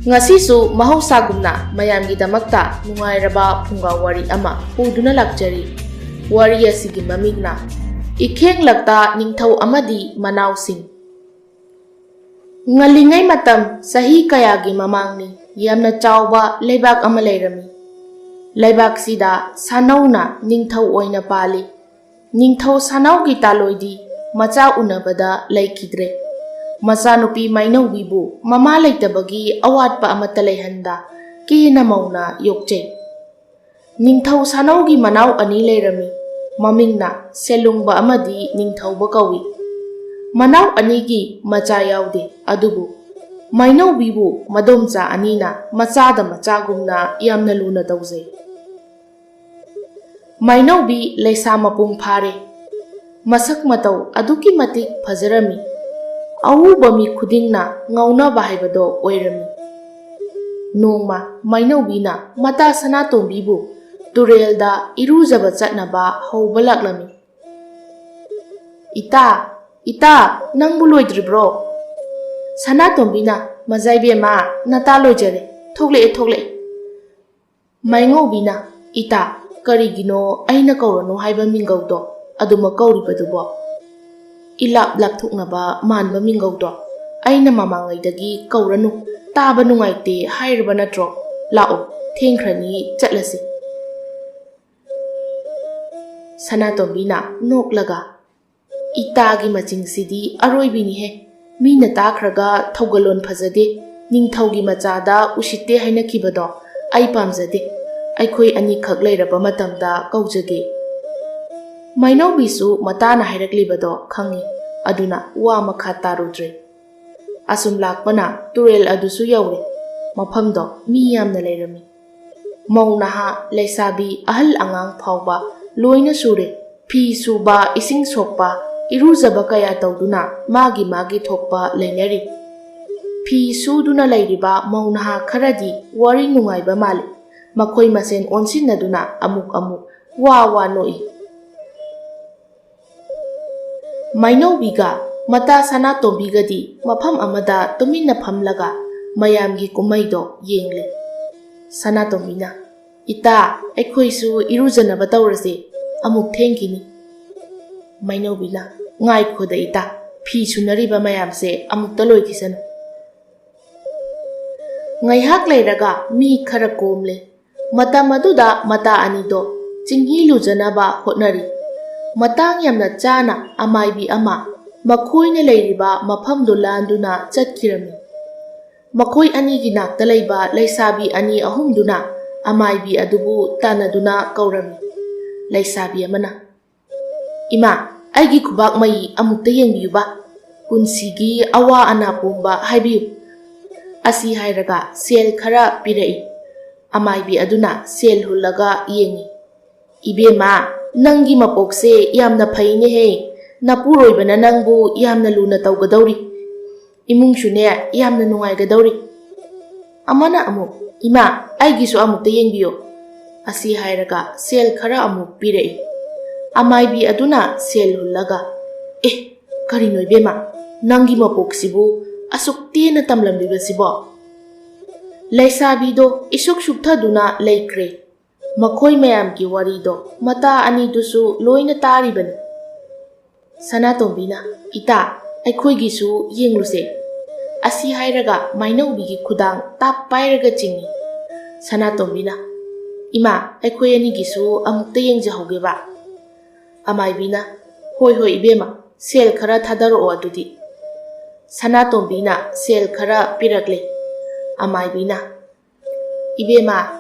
Ngasisu mahausagunna mayamgidamakta nungairaba phunga wari ama puduna lakjari. Wari asigi mamigna Ikheng lakta ningthau amadi manausing. Ngalingay matam sahi kayagi mamangni yamna chawba leibak ama leirami. Leibak sida sanauna ningthau oina pali. Ningthau sanau ki taloidi macha unabada laikidre. Masanupi mainaubibu mama leitabagi awatpa amata leihanda kina mauna yokche. Ningthau sanau gi manau ani leirami. Mamingna selungba amadi ningthauba kawi. Manau anigi macha yaude adubu. Mainaubibu madomcha anina machada machagumna yamna luna tawzai. Mainaubi leisa mapung phare. Masak matau aduki matik fajarami. Awuba mi khudingna ngaunaba haibado oirami. Nongma Mainaubina mata Sanatombibu turelda irujaba chatnaba hauba laklami. Ita nangbu loidribro? Sanatombina mazaibema nata loijare thogle. Maingaubina ita karigino aina kaurano haiba mingaudo aduma kauribadubo. Ilap lapthuknaba manba mingaudo aina mamangaidagi kauranu taba nungaite hairba natro lao thengkhrani chatlasi. Sanatombina noklaga itagi machingsidi aroibini he mina takhraga thogalon phajade ningthaugi machada usitte haina kibado ai pamjade aikhoi ani khak leiraba matamda kaujage. Mainaubisu matana hairaklibado khangi aduna wa makha tarudre. Asum lakpana turel adusu yaure mafamdo mi yamna leirami. Maunaha leisabi ahal angang phawba loina sure phi suba ising sokpa irujaba kaya tawduna magi thokpa leinari. Phi suduna leiriba maunaha kharadi wari nungaiba male makhoi masen onsinnaduna amuk wa noi. Mainaubiga mata Sanatombigadi mafam amada tuminna phamlaga mayamgi kumaido yengle. Sanatombina ita aikhoisu irujanaba tawrase amuk thengkini. Mainaubina ngaikhoda ita phi sunariba mayamse amukta loikisanu. Ngaihak leiraga mi khara komle matam aduda mata anido chinghi lujanaba hotnari. Matang yamna chana amaibi ama makhoina leiriba mafamdo landuna chatkirami. Makhoi anigi nakta leiba leisabi ani ahumduna amaibi adubu tanaduna kaurami. Leisabi amana Ima aigi kubak mai amukta yengbiyuba punsigi awa anapumba haibiyu. Asi hairaga sel khara pirai. Amaibi aduna sel hulaga yengi. Ibema nangi mapokse yamna phaine he napuroibana nangbu yamna luna tawgadawri. Imungshune yamna nungaigadawri. Amana amu ima aigisu amukta yengbiyo. Asi hairaga sel khara amuk pirai. Amaibi aduna sel hulaga karino ibema nangi mapoksibu asuk tena tamlamlibasibo. Leisabido isuk shuktaduna leikre. Makhoi mayamgi warido mata anidusu loina taribani. Sanatombina ita aikhoigisu yengluse. Asi hairaga Mainaubigi khudang tap pairaga chingi. Sanatombina ima aikhoi anigisu amukta yengjahogeba. Amaibina hoi ibema sel khara thadaro adudi. Sanatombina sel khara pirakle. Amaibina ibema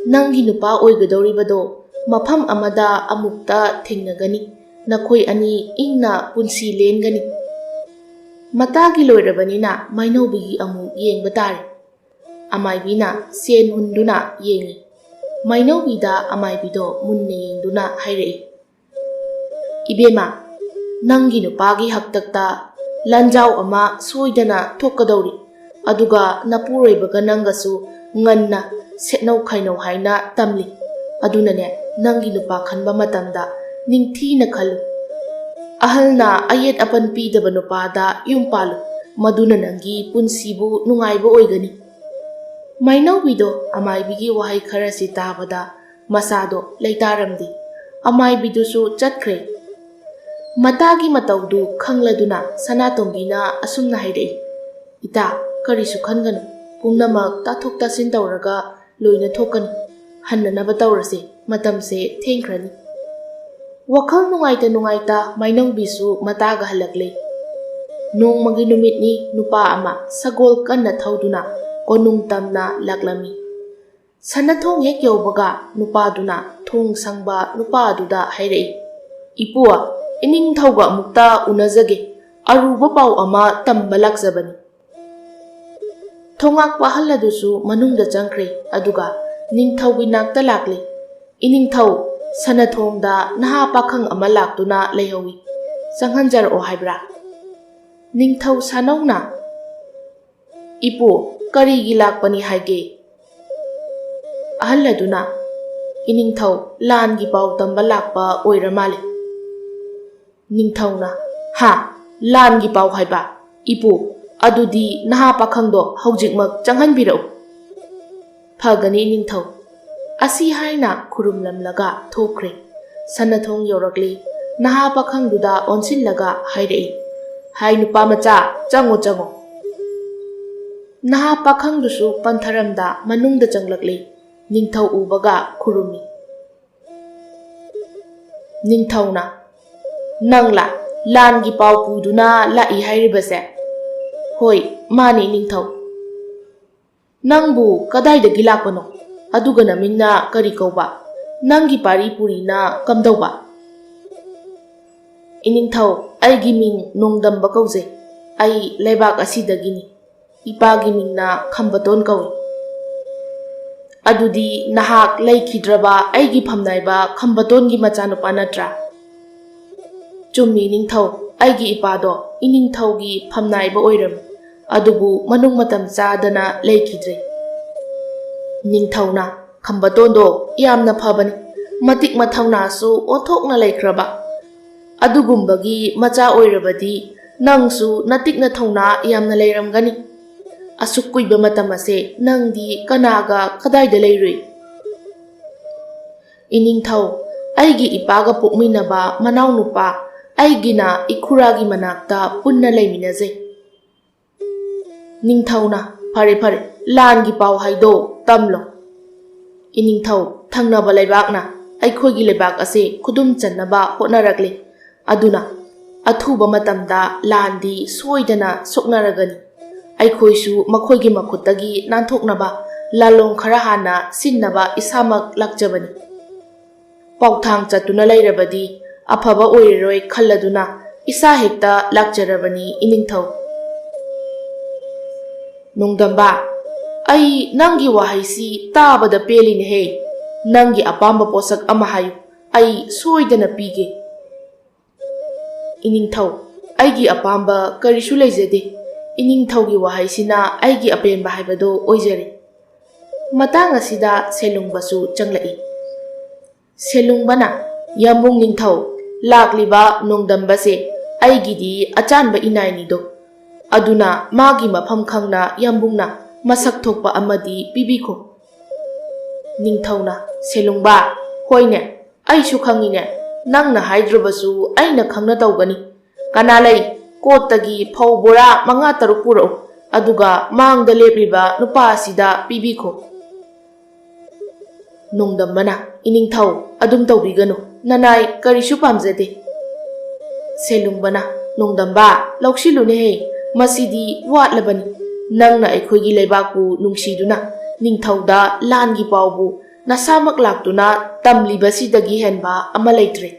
nangi nupa oigadawribado mafam amada amukta thengnagani nakhoi ani ingna punsi lengani. Matagi loirabanina Mainaubigi amu yengba tare. Amaibina sen hunduna yengi. Mainaubida amaibido munna yengduna hairai. Ibema nangi nupagi haktakta lanjau ama soidana thokadawri aduga napuroibaga nangasu nganna setnau khainau haina tamli. Adunane nangi nupa khanba matamda ningthina khalu. Ahalna ayet apan pidaba nupada yumpalu maduna nangi punsibu nungaiba oigani. ꯃꯥꯏꯅꯧꯕꯤꯗꯣ ꯑꯃꯥꯏꯕꯤꯒꯤ ꯋꯥꯍꯩ ꯈꯔꯁꯤ ꯇꯥꯕꯗ ꯃꯁꯥꯗꯣ ꯂꯩꯇꯥꯔꯝꯗꯦ꯫ ꯑꯃꯥꯏꯕꯤꯗꯨꯁꯨ ꯆꯠꯈ꯭ꯔꯦ꯫ ꯃꯇꯥꯒꯤ ꯃꯇꯧꯗꯨ ꯈꯪꯂꯗꯨꯅ ꯁꯅꯥꯇꯣꯝꯕꯤꯅ ꯑꯁꯨꯝꯅ ꯍꯥꯏꯔꯛꯏ, "ꯏꯇꯥ, ꯀꯔꯤꯁꯨ ꯈꯟꯒꯅꯨ, ꯄꯨꯝꯅꯃꯛ ꯇꯥꯊꯣꯛ ꯇꯥꯁꯤꯟ ꯇꯧꯔꯒ ꯂꯣꯏꯅ ꯊꯣꯛꯀꯅꯤ꯫ ꯍꯟꯅꯅꯕ ꯇꯧꯔꯁꯦ, ꯃꯇꯝꯁꯦ ꯊꯦꯡꯈ꯭ꯔꯅꯤ"꯫ ꯋꯥꯈꯜ ꯅꯨꯡꯉꯥꯏꯇ ꯃꯥꯏꯅꯧꯕꯤꯁꯨ ꯃꯇꯥꯒ ꯍꯜꯂꯛꯂꯦ꯫ ꯅꯣꯡꯃꯒꯤ ꯅꯨꯃꯤꯠꯅꯤ ꯅꯨꯄꯥ ꯑꯃ ꯁꯒꯣꯜ ꯀꯟꯅ ꯊꯧꯗꯨꯅ ꯀꯣꯅꯨꯡ ꯇꯝꯅ ꯂꯥꯛꯂꯝꯃꯤ꯫ ꯁꯅꯊꯣꯡ ꯍꯦꯛ ꯌꯧꯕꯒ ꯅꯨꯄꯥꯗꯨꯅ ꯊꯣꯡ ꯁꯪꯕ ꯅꯨꯄꯥ ꯑꯗꯨꯗ ꯍꯥꯏꯔꯛꯏ, "ꯏꯄꯨꯋꯥ, ꯏꯅꯤꯡꯊꯧꯒ ꯑꯃꯨꯛꯇ ꯎꯅꯖꯒꯦ, ꯑꯔꯨꯕ ꯄꯥꯎ ꯑꯃ ꯇꯝꯕ ꯂꯥꯛꯆꯕꯅꯤ"꯫ ꯊꯣꯉꯥꯛꯄ ꯑꯍꯜ ꯑꯗꯨꯁꯨ ꯃꯅꯨꯡꯗ ꯆꯪꯈ꯭ꯔꯦ ꯑꯗꯨꯒ ꯅꯤꯡꯊꯧꯒꯤ ꯅꯥꯛꯇ ꯂꯥꯛꯂꯦ꯫ "ꯏꯅꯤꯡꯊꯧ, ꯁꯅꯊꯣꯡꯗ ꯅꯍꯥ ꯄꯥꯈꯪ ꯑꯃ ꯂꯥꯛꯇꯨꯅ ꯂꯩꯍꯧꯏ, ꯆꯪꯍꯟꯖꯔꯛꯑꯣ ꯍꯥꯏꯕ꯭ꯔꯥ"꯫ ꯅꯤꯡꯊꯧ ꯁꯥꯅꯧꯅ, "ꯏꯄꯨ, ꯀꯔꯤꯒꯤ ꯂꯥꯛꯄꯅꯤ ꯍꯥꯏꯒꯦ"꯫ ꯑꯍꯜ ꯑꯗꯨꯅ, "ꯏꯅꯤꯡꯊꯧ, ꯂꯥꯟꯒꯤ ꯄꯥꯎ ꯇꯝꯕ ꯂꯥꯛꯄ ꯑꯣꯏꯔ ꯃꯥꯜꯂꯦ"꯫ ꯅꯤꯡꯊꯧꯅ, "ꯍꯥ, ꯂꯥꯟꯒꯤ ꯄꯥꯎ ꯍꯥꯏꯕ? ꯏꯄꯨ, ꯑꯗꯨꯗꯤ ꯅꯍꯥ ꯄꯥꯈꯪꯗꯣ ꯍꯧꯖꯤꯛꯃꯛ ꯆꯪꯍꯟꯕꯤꯔꯛꯎ"꯫ "ꯐꯒꯅꯤ ꯏꯅꯤꯡꯊꯧ"꯫ ꯑꯁꯤ ꯍꯥꯏꯅ ꯈꯨꯔꯨꯝꯂꯝꯂꯒ ꯊꯣꯛꯈ꯭ꯔꯦ꯫ ꯁꯅꯊꯣꯡ ꯌꯧꯔꯛꯂꯤ꯫ ꯅꯍꯥ ꯄꯥꯈꯪꯗꯨꯗ ꯑꯣꯟꯁꯤꯜꯂꯒ ꯍꯥꯏꯔꯛꯏ, "ꯍꯥꯏ ꯅꯨꯄꯥ ꯃꯆꯥ, ꯆꯪꯉꯣ ꯆꯪꯉꯣ"꯫ ꯅꯍꯥ ꯄꯥꯈꯪꯗꯨꯁꯨ ꯄꯟꯊꯔꯝꯗ ꯃꯅꯨꯡꯗ ꯆꯪꯂꯛꯂꯤ꯫ ꯅꯤꯡꯊꯧ ꯎꯕꯒ ꯈꯨꯔꯨꯝꯃꯤ꯫ ꯅꯤꯡꯊꯧꯅ, "ꯅꯪꯂꯥ ꯂꯥꯟꯒꯤ ꯄꯥꯎ ꯄꯨꯗꯨꯅ ꯂꯥꯛꯏ ꯍꯥꯏꯔꯤꯕꯁꯦ"꯫ "ꯍꯣꯏ, ꯃꯥꯅꯤ ꯏꯅꯤꯡꯊꯧ"꯫ "ꯅꯪꯕꯨ ꯀꯗꯥꯏꯗꯒꯤ ꯂꯥꯛꯄꯅꯣ? ꯑꯗꯨꯒ ꯅꯃꯤꯡꯅ ꯀꯔꯤ ꯀꯧꯕ? ꯅꯪꯒꯤ ꯄꯥꯔꯤ ꯄꯨꯔꯤꯅ ꯀꯝꯗꯧꯕ"꯫ "ꯏꯅꯤꯡꯊꯧ, ꯑꯩꯒꯤ ꯃꯤꯡ ꯅꯣꯡꯗꯝꯕ ꯀꯧꯖꯩ꯫ ꯑꯩ ꯂꯩꯕꯥꯛ ꯑꯁꯤꯗꯒꯤꯅꯤ꯫ ꯏꯄꯥꯒꯤ ꯃꯤꯡꯅ ꯈꯝꯕꯇꯣꯟ ꯀꯧꯏ"꯫ "ꯑꯗꯨꯗꯤ ꯅꯍꯥꯛ ꯂꯩꯈꯤꯗ꯭ꯔꯕ ꯑꯩꯒꯤ ꯐꯝꯅꯥꯏꯕ ꯈꯝꯕꯇꯣꯟꯒꯤ ꯃꯆꯥꯅꯨꯄꯥ ꯅꯠꯇ꯭ꯔꯥ"꯫ "ꯆꯨꯝꯃꯤ ꯏꯅꯤꯡꯊꯧ, ꯑꯩꯒꯤ ꯏꯄꯥꯗꯣ ꯏꯅꯤꯡꯊꯧꯒꯤ ꯐꯝꯅꯥꯏꯕ ꯑꯣꯏꯔꯝꯃꯤ, ꯑꯗꯨꯕꯨ ꯃꯅꯨꯡ ꯃꯇꯝ ꯆꯥꯗꯅ ꯂꯩꯈꯤꯗ꯭ꯔꯦ"꯫ ꯅꯤꯡꯊꯧꯅ, "ꯈꯝꯕꯇꯣꯟꯗꯣ ꯌꯥꯝꯅ ꯐꯕꯅꯤ, ꯃꯇꯤꯛ ꯃꯊꯧꯅꯥꯁꯨ ꯑꯣꯟꯊꯣꯛꯅ ꯂꯩꯈ꯭ꯔꯕ. ꯑꯗꯨꯒꯨꯝꯕꯒꯤ ꯃꯆꯥ ꯑꯣꯏꯔꯕꯗꯤ ꯅꯪꯁꯨ ꯅꯇꯤꯛ ꯅꯊꯧꯅꯥ ꯌꯥꯝꯅ ꯂꯩꯔꯝꯒꯅꯤ. ꯑꯁꯨꯛ ꯀꯨꯏꯕ ꯃꯇꯝ ꯑꯁꯦ ꯅꯪꯗꯤ ꯀꯅꯥꯒ ꯀꯗꯥꯏꯗ ꯂꯩꯔꯨꯏ"꯫ "ꯏꯅꯤꯡꯊꯧ, ꯑꯩꯒꯤ ꯏꯄꯥꯒ ꯄꯣꯛꯃꯤꯟꯅꯕ ꯃꯅꯥꯎꯅꯨꯄꯥ ꯑꯩꯒꯤꯅ ꯏꯈꯨꯔꯥꯒꯤ ꯃꯅꯥꯛꯇ ꯄꯨꯟꯅ ꯂꯩꯃꯤꯟꯅꯖꯩ"꯫ ꯅꯤꯡꯊꯧꯅ, "ꯐꯔꯦ ꯐꯔꯦ, ꯂꯥꯟꯒꯤ ꯄꯥꯎ ꯍꯥꯏꯗꯣ ꯇꯝꯂꯣ"꯫ "ꯏꯅꯤꯡꯊꯧ, ꯊꯪꯅꯕ ꯂꯩꯕꯥꯛꯅ ꯑꯩꯈꯣꯏꯒꯤ ꯂꯩꯕꯥꯛ ꯑꯁꯦ ꯈꯨꯗꯨꯝ ꯆꯟꯅꯕ ꯍꯣꯠꯅꯔꯛꯂꯤ, ꯑꯗꯨꯅ ꯑꯊꯨꯕ ꯃꯇꯝꯗ ꯂꯥꯟꯗꯤ ꯁꯣꯏꯗꯅ ꯁꯣꯛꯅꯔꯒꯅꯤ꯫ ꯑꯩꯈꯣꯏꯁꯨ ꯃꯈꯣꯏꯒꯤ ꯃꯈꯨꯠꯇꯒꯤ ꯅꯥꯟꯊꯣꯛꯅꯕ ꯂꯥꯜꯂꯣꯡ ꯈꯔ ꯍꯥꯟꯅ ꯁꯤꯟꯅꯕ ꯏꯁꯥꯃꯛ ꯂꯥꯛꯆꯕꯅꯤ꯫ ꯄꯥꯎꯊꯥꯡ ꯆꯠꯇꯨꯅ ꯂꯩꯔꯕꯗꯤ ꯑꯐꯕ ꯑꯣꯏꯔꯔꯣꯏ ꯈꯜꯂꯗꯨꯅ ꯏꯁꯥ ꯍꯦꯛꯇ ꯂꯥꯛꯆꯔꯕꯅꯤ ꯏꯅꯤꯡꯊꯧ"꯫ ꯅꯣꯡꯗꯝꯕ, "ꯑꯩ ꯅꯪꯒꯤ ꯋꯥꯍꯩꯁꯤ ꯇꯥꯕꯗ ꯄꯦꯜꯂꯤꯅꯦꯍꯦ꯫ ꯅꯪꯒꯤ ꯑꯄꯥꯝꯕ ꯄꯣꯠꯁꯛ ꯑꯃ ꯍꯥꯏꯌꯨ, ꯑꯩ ꯁꯣꯏꯗꯅ ꯄꯤꯒꯦ"꯫ "ꯏꯅꯤꯡꯊꯧ, ꯑꯩꯒꯤ ꯑꯄꯥꯝꯕ ꯀꯔꯤꯁꯨ ꯂꯩꯖꯗꯦ꯫ ꯏꯅꯤꯡꯊꯧꯒꯤ ꯋꯥꯍꯩꯁꯤꯅ ꯑꯩꯒꯤ ꯑꯄꯦꯟꯕ ꯍꯥꯏꯕꯗꯣ ꯑꯣꯏꯖꯔꯦ"꯫ ꯃꯇꯥꯡ ꯑꯁꯤꯗ ꯁꯦꯂꯨꯡꯕꯁꯨ ꯆꯪꯂꯛꯏ꯫ ꯁꯦꯂꯨꯡꯕꯅ, "ꯌꯥꯝꯕꯨꯡ ꯅꯤꯡꯊꯧ, ꯂꯥꯛꯂꯤꯕ ꯅꯣꯡꯗꯝꯕꯁꯦ ꯑꯩꯒꯤꯗꯤ ꯑꯆꯥꯟꯕ ꯏꯅꯥꯏꯅꯤꯗꯣ, ꯑꯗꯨꯅ ꯃꯥꯒꯤ ꯃꯐꯝ ꯈꯪꯅ ꯌꯥꯝꯕꯨꯡꯅ ꯃꯁꯛ ꯊꯣꯛꯄ ꯑꯃꯗꯤ ꯄꯤꯕꯤꯈꯣ"꯫ ꯅꯤꯡꯊꯧꯅ, "ꯁꯦꯂꯨꯡꯕ, ꯍꯣꯏꯅꯦ, ꯑꯩꯁꯨ ꯈꯪꯏꯅꯦ, ꯅꯪꯅ ꯍꯥꯏꯗ꯭ꯔꯕꯁꯨ ꯑꯩꯅ ꯈꯪꯅ ꯇꯧꯒꯅꯤ꯫ ꯀꯅꯥ ꯂꯩ, ꯀꯣꯠꯇꯒꯤ ꯐꯧ ꯕꯣꯔꯥ 5-6 ꯄꯨꯔꯛꯎ, ꯑꯗꯨꯒ ꯃꯥꯡꯗ ꯂꯦꯞꯂꯤꯕ ꯅꯨꯄꯥ ꯑꯁꯤꯗ ꯄꯤꯕꯤꯈꯣ"꯫ ꯅꯣꯡꯗꯝꯕꯅ, "ꯏꯅꯤꯡꯊꯧ, ꯑꯗꯨꯝ ꯇꯧꯕꯤꯒꯅꯨ, ꯅꯅꯥꯏ ꯀꯔꯤꯁꯨ ꯄꯥꯝꯖꯗꯦ"꯫ ꯁꯦꯂꯨꯡꯕꯅ, "ꯅꯣꯡꯗꯝꯕ, ꯂꯧꯁꯤꯜꯂꯨꯅꯦꯍꯦ, ꯃꯁꯤꯗꯤ ꯋꯥꯠꯂꯕꯅꯤ꯫ ꯅꯪꯅ ꯑꯩꯈꯣꯏꯒꯤ ꯂꯩꯕꯥꯛꯄꯨ ꯅꯨꯡꯁꯤꯗꯨꯅ ꯅꯤꯡꯊꯧꯗ ꯂꯥꯟꯒꯤ ꯄꯥꯎꯕꯨ ꯅꯁꯥꯃꯛ ꯂꯥꯛꯇꯨꯅ ꯇꯝꯂꯤꯕꯁꯤꯗꯒꯤ ꯍꯦꯟꯕ ꯑꯃ ꯂꯩꯇ꯭ꯔꯦ"꯫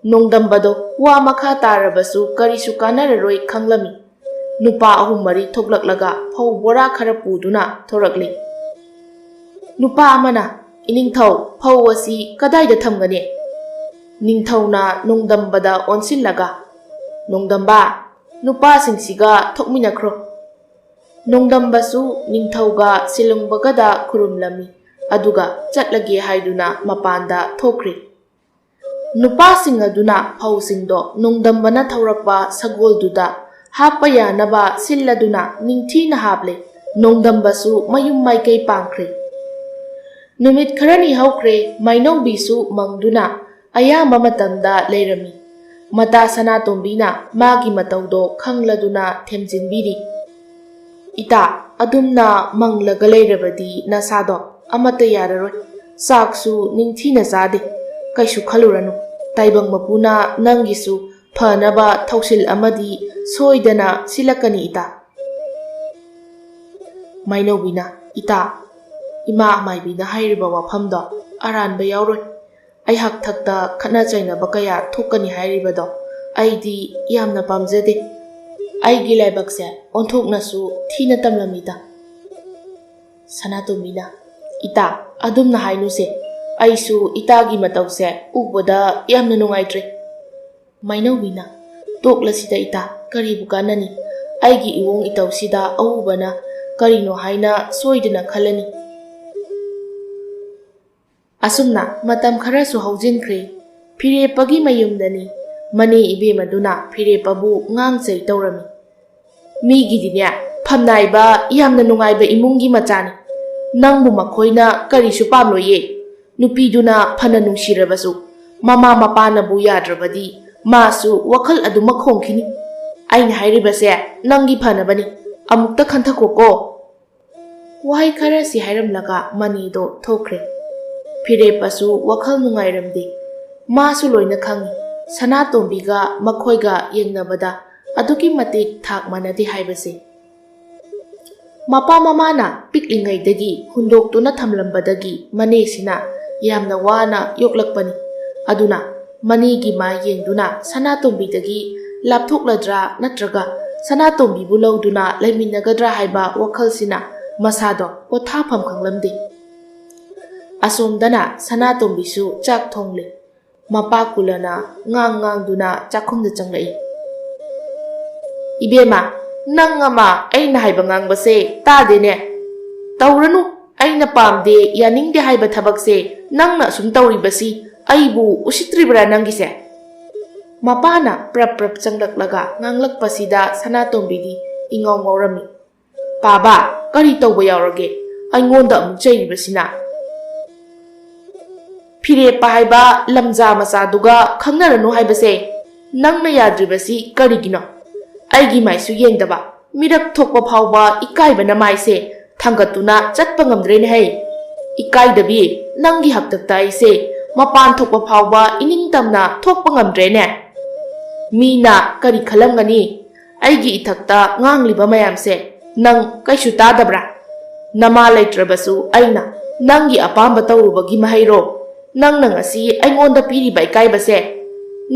ꯅꯣꯡꯗꯝꯕꯗꯣ ꯋꯥ ꯃꯈꯥ ꯇꯥꯔꯕꯁꯨ ꯀꯔꯤꯁꯨ ꯀꯥꯟꯅꯔꯔꯣꯏ ꯈꯪꯂꯝꯃꯤ꯫ ꯅꯨꯄꯥ 3-4 ꯊꯣꯛꯂꯛꯂꯒ ꯐꯧ ꯕꯣꯔꯥ ꯈꯔ ꯄꯨꯗꯨꯅ ꯊꯣꯔꯛꯂꯤ꯫ ꯅꯨꯄꯥ ꯑꯃꯅ, "ꯏꯅꯤꯡꯊꯧ, ꯐꯧ ꯑꯁꯤ ꯀꯗꯥꯏꯗ ꯊꯝꯒꯅꯤ"꯫ ꯅꯤꯡꯊꯧꯅ ꯅꯣꯡꯗꯝꯕꯗ ꯑꯣꯟꯁꯤꯜꯂꯒ, "ꯅꯣꯡꯗꯝꯕ, ꯅꯨꯄꯥꯁꯤꯡꯁꯤꯒ ꯊꯣꯛꯃꯤꯟꯅꯈ꯭ꯔꯣ"꯫ ꯅꯣꯡꯗꯝꯕꯁꯨ ꯅꯤꯡꯊꯧꯒ ꯁꯦꯂꯨꯡꯕꯒꯗ ꯈꯨꯔꯨꯝꯂꯝꯃꯤ, ꯑꯗꯨꯒ ꯆꯠꯂꯒꯦ ꯍꯥꯏꯗꯨꯅ ꯃꯄꯥꯟꯗ ꯊꯣꯛꯈ꯭ꯔꯦ꯫ ꯅꯨꯄꯥꯁꯤꯡ ꯑꯗꯨꯅ ꯐꯧꯁꯤꯡꯗꯣ ꯅꯣꯡꯗꯝꯕꯅ ꯊꯧꯔꯛꯄ ꯁꯒꯣꯜꯗꯨꯗ ꯍꯥꯞꯄ ꯌꯥꯅꯕ ꯁꯤꯜꯂꯗꯨꯅ ꯅꯤꯡꯊꯤꯅ ꯍꯥꯞꯂꯦ꯫ ꯅꯣꯡꯗꯝꯕꯁꯨ ꯃꯌꯨꯝ ꯃꯥꯏꯀꯩ ꯄꯥꯡꯈ꯭ꯔꯦ꯫ ꯅꯨꯃꯤꯠ ꯈꯔꯅꯤ ꯍꯧꯈ꯭ꯔꯦ ꯃꯥꯏꯅꯧꯕꯤꯁꯨ ꯃꯪꯗꯨꯅ ꯑꯌꯥꯝꯕ ꯃꯇꯝꯗ ꯂꯩꯔꯝꯃꯤ꯫ ꯃꯇꯥ ꯁꯅꯥꯇꯣꯝꯕꯤꯅ ꯃꯥꯒꯤ ꯃꯇꯧꯗꯣ ꯈꯪꯂꯗꯨꯅ ꯊꯦꯝꯖꯤꯟꯕꯤꯔꯤ꯫ ꯏꯇꯥ, ꯑꯗꯨꯝꯅ ꯃꯪꯂꯒ ꯂꯩꯔꯕꯗꯤ ꯅꯁꯥꯗꯣ ꯑꯃꯠꯇ ꯌꯥꯔꯔꯣꯏ꯫ ꯆꯥꯛꯁꯨ ꯅꯤꯡꯊꯤꯅ ꯆꯥꯗꯦ꯫ ꯀꯩꯁꯨ ꯈꯜꯂꯨꯔꯅꯨ꯫ ꯇꯥꯏꯕꯪ ꯃꯄꯨꯅ ꯅꯪꯒꯤꯁꯨ ꯐꯅꯕ ꯊꯧꯁꯤꯜ ꯑꯃꯗꯤ ꯁꯣꯏꯗꯅ ꯁꯤꯜꯂꯛꯀꯅꯤ ꯏꯇꯥ꯫ ꯃꯥꯏꯅꯧꯕꯤꯅ, ꯏꯇꯥ, ꯏꯃꯥ ꯑꯃꯥꯏꯕꯤꯅ ꯍꯥꯏꯔꯤꯕ ꯋꯥꯐꯝꯗꯣ ꯑꯔꯥꯟꯕ ꯌꯥꯎꯔꯣꯏ꯫ ꯑꯩꯍꯥꯛꯊꯛꯇ ꯈꯠꯅ ꯆꯩꯅꯕ ꯀꯌꯥ ꯊꯣꯛꯀꯅꯤ ꯍꯥꯏꯔꯤꯕꯗꯣ ꯑꯩꯗꯤ ꯌꯥꯝꯅ ꯄꯥꯝꯖꯗꯦ꯫ ꯑꯩꯒꯤ ꯂꯥꯏꯕꯛꯁꯦ ꯑꯣꯟꯊꯣꯛꯅꯁꯨ ꯊꯤꯅ ꯇꯝꯂꯝꯃꯤꯗ꯫ ꯁꯅꯥꯇꯣꯝꯕꯤꯅ, ꯏꯇꯥ, ꯑꯗꯨꯝꯅ ꯍꯥꯏꯅꯨꯁꯦ꯫ ꯑꯩꯁꯨ ꯏꯇꯥꯒꯤ ꯃꯇꯧꯁꯦ ꯎꯕꯗ ꯌꯥꯝꯅ ꯅꯨꯡꯉꯥꯏꯇ꯭ꯔꯦ꯫ ꯃꯥꯏꯅꯧꯕꯤꯅ, ꯇꯣꯛꯂꯁꯤꯗ ꯏꯇꯥ, ꯀꯔꯤꯕꯨ ꯀꯥꯟꯅꯅꯤ? ꯑꯩꯒꯤ ꯏꯑꯣꯡ ꯏꯇꯧꯁꯤꯗ ꯑꯎꯕꯅ ꯀꯔꯤꯅꯣ ꯍꯥꯏꯅ ꯁꯣꯏꯗꯅ ꯈꯜꯂꯅꯤ꯫ ꯑꯁꯨꯝꯅ ꯃꯇꯝ ꯈꯔꯁꯨ ꯍꯧꯖꯤꯟꯈ꯭ꯔꯦ꯫ ꯐꯤꯔꯦꯞꯄꯒꯤ ꯃꯌꯨꯝꯗꯅꯤ ꯃꯅꯦ ꯏꯕꯦꯝꯃꯗꯨꯅ ꯐꯤꯔꯦꯞꯄꯕꯨ ꯉꯥꯡꯆꯩ ꯇꯧꯔꯝꯃꯤ꯫ ꯃꯤꯒꯤꯗꯤꯅꯦ ꯐꯝꯅꯥꯏꯕ ꯌꯥꯝꯅ ꯅꯨꯡꯉꯥꯏꯕ ꯏꯃꯨꯡꯒꯤ ꯃꯆꯥꯅꯤ꯫ ꯅꯪꯕꯨ ꯃꯈꯣꯏꯅ ꯀꯔꯤꯁꯨ ꯄꯥꯝꯂꯣꯏꯌꯦ꯫ ꯅꯨꯄꯤꯗꯨꯅ ꯐꯅ ꯅꯨꯡꯁꯤꯔꯕꯁꯨ ꯃꯃꯥ ꯃꯄꯥꯅꯕꯨ ꯌꯥꯗ꯭ꯔꯕꯗꯤ ꯃꯥꯁꯨ ꯋꯥꯈꯜ ꯑꯗꯨꯃꯛ ꯍꯣꯡꯈꯤꯅꯤ꯫ ꯑꯩꯅ ꯍꯥꯏꯔꯤꯕꯁꯦ ꯅꯪꯒꯤ ꯐꯅꯕꯅꯤ꯫ ꯑꯃꯨꯛꯇ ꯈꯟꯊꯈꯣꯀꯣ꯫ ꯋꯥꯍꯩ ꯈꯔꯁꯤ ꯍꯥꯏꯔꯝꯂꯒ ꯃꯅꯦꯗꯣ ꯊꯣꯛꯈ꯭ꯔꯦ꯫ ꯐꯤꯔꯦꯞꯄꯁꯨ ꯋꯥꯈꯜ ꯅꯨꯡꯉꯥꯏꯔꯝꯗꯦ꯫ ꯃꯥꯁꯨ ꯂꯣꯏꯅ ꯈꯪꯏ ꯁꯅꯥꯇꯣꯝꯕꯤꯒ ꯃꯈꯣꯏꯒ ꯌꯦꯡꯅꯕꯗ ꯑꯗꯨꯛꯀꯤ ꯃꯇꯤꯛ ꯊꯥꯛ ꯃꯥꯟꯅꯗꯦ ꯍꯥꯏꯕꯁꯦ꯫ ꯃꯄꯥ ꯃꯃꯥꯅ ꯄꯤꯛꯂꯤꯉꯩꯗꯒꯤ ꯍꯨꯟꯗꯣꯛꯇꯨꯅ ꯊꯝꯂꯝꯕꯗꯒꯤ ꯃꯅꯦꯁꯤꯅ ꯌꯥꯝꯅ ꯋꯥꯅ ꯌꯣꯛꯂꯛꯄꯅꯤ꯫ ꯑꯗꯨꯅ ꯃꯅꯦꯒꯤ ꯃꯥ ꯌꯦꯡꯗꯨꯅ ꯁꯅꯥꯇꯣꯝꯕꯤꯗꯒꯤ ꯂꯥꯞꯊꯣꯛꯂꯗ꯭ꯔꯥ ꯅꯠꯇ꯭ꯔꯒ ꯁꯅꯥꯇꯣꯝꯕꯤꯕꯨ ꯂꯧꯗꯨꯅ ꯂꯩꯃꯤꯟꯅꯒꯗ꯭ꯔꯥ ꯍꯥꯏꯕ ꯋꯥꯈꯜꯁꯤꯅ ꯃꯁꯥꯗꯣ ꯄꯣꯊꯥꯐꯝ ꯈꯪꯂꯝꯗꯦ꯫ ꯑꯁꯣꯝꯗꯅ ꯁꯅꯥꯇꯣꯝꯕꯤꯁꯨ ꯆꯥꯛ ꯊꯣꯡꯂꯤ꯫ ꯃꯄꯥ ꯀꯨꯂꯅ ꯉꯥꯡꯗꯨꯅ ꯆꯥꯛꯈꯨꯝꯗ ꯆꯪꯂꯛꯏ꯫ ꯏꯕꯦꯝꯃ, ꯅꯪ ꯑꯃ ꯑꯩꯅ ꯍꯥꯏꯕ ꯉꯥꯡꯕꯁꯦ ꯇꯥꯗꯦꯅꯦ꯫ ꯇꯧꯔꯅꯨ, ꯑꯩꯅ ꯄꯥꯝꯗꯦ ꯌꯥꯅꯤꯡꯗꯦ ꯍꯥꯏꯕ ꯊꯕꯛꯁꯦ ꯅꯪꯅ ꯑꯁꯨꯝ ꯇꯧꯔꯤꯕꯁꯤ ꯑꯩꯕꯨ ꯎꯁꯤꯠꯇ꯭ꯔꯤꯕ꯭ꯔꯥ ꯅꯪꯒꯤꯁꯦ? ꯃꯄꯥꯅ ꯄ꯭ꯔꯞ ꯄ꯭ꯔꯞ ꯆꯪꯂꯛꯂꯒ ꯉꯥꯡꯂꯛꯄꯁꯤꯗ ꯁꯅꯥꯇꯣꯝꯕꯤꯗꯤ ꯏꯉꯥꯎ ꯉꯥꯎꯔꯝꯃꯤ꯫ ꯄꯥꯕ, ꯀꯔꯤ ꯇꯧꯕ ꯌꯥꯎꯔꯒꯦ? ꯑꯩꯉꯣꯟꯗ ꯑꯃꯨꯛ ꯆꯩꯔꯤꯕꯁꯤꯅ? ꯐꯤꯔꯦꯞꯄ ꯍꯥꯏꯕ ꯂꯝꯖꯥ ꯃꯆꯥꯗꯨꯒ ꯈꯪꯅꯔꯅꯨ ꯍꯥꯏꯕꯁꯦ ꯅꯪꯅ ꯌꯥꯗ꯭ꯔꯤꯕꯁꯤ ꯀꯔꯤꯒꯤꯅꯣ? ꯑꯩꯒꯤ ꯃꯥꯏꯁꯨ ꯌꯦꯡꯗꯕ ꯃꯤꯔꯛ ꯊꯣꯛꯄ ꯐꯥꯎꯕ ꯏꯀꯥꯏꯕꯅ ꯃꯥꯏꯁꯦ ꯊꯥꯡꯒꯠꯇꯨꯅ ꯆꯠꯄ ꯉꯝꯗ꯭ꯔꯦꯅꯦꯍꯦ꯫ ꯏꯀꯥꯏꯗꯕꯤ, ꯅꯪꯒꯤ ꯍꯛꯇꯛꯇ ꯑꯩꯁꯦ ꯃꯄꯥꯟ ꯊꯣꯛꯄ ꯐꯥꯎꯕ ꯏꯅꯤꯡꯇꯝꯅ ꯊꯣꯛꯄ ꯉꯝꯗ꯭ꯔꯦꯅꯦ꯫ ꯃꯤꯅ ꯀꯔꯤ ꯈꯜꯂꯝꯒꯅꯤ? ꯑꯩꯒꯤ ꯏꯊꯛꯇ ꯉꯥꯡꯂꯤꯕ ꯃꯌꯥꯝꯁꯦ ꯅꯪ ꯀꯩꯁꯨ ꯇꯥꯗꯕ꯭ꯔꯥ? ꯅꯃꯥ ꯂꯩꯇ꯭ꯔꯕꯁꯨ ꯑꯩꯅ ꯅꯪꯒꯤ ꯑꯄꯥꯝꯕ ꯇꯧꯔꯨꯕꯒꯤ ꯃꯍꯩꯔꯣ ꯅꯪꯅ ꯉꯁꯤ ꯑꯩꯉꯣꯟꯗ ꯄꯤꯔꯤꯕ ꯏꯀꯥꯏꯕꯁꯦ?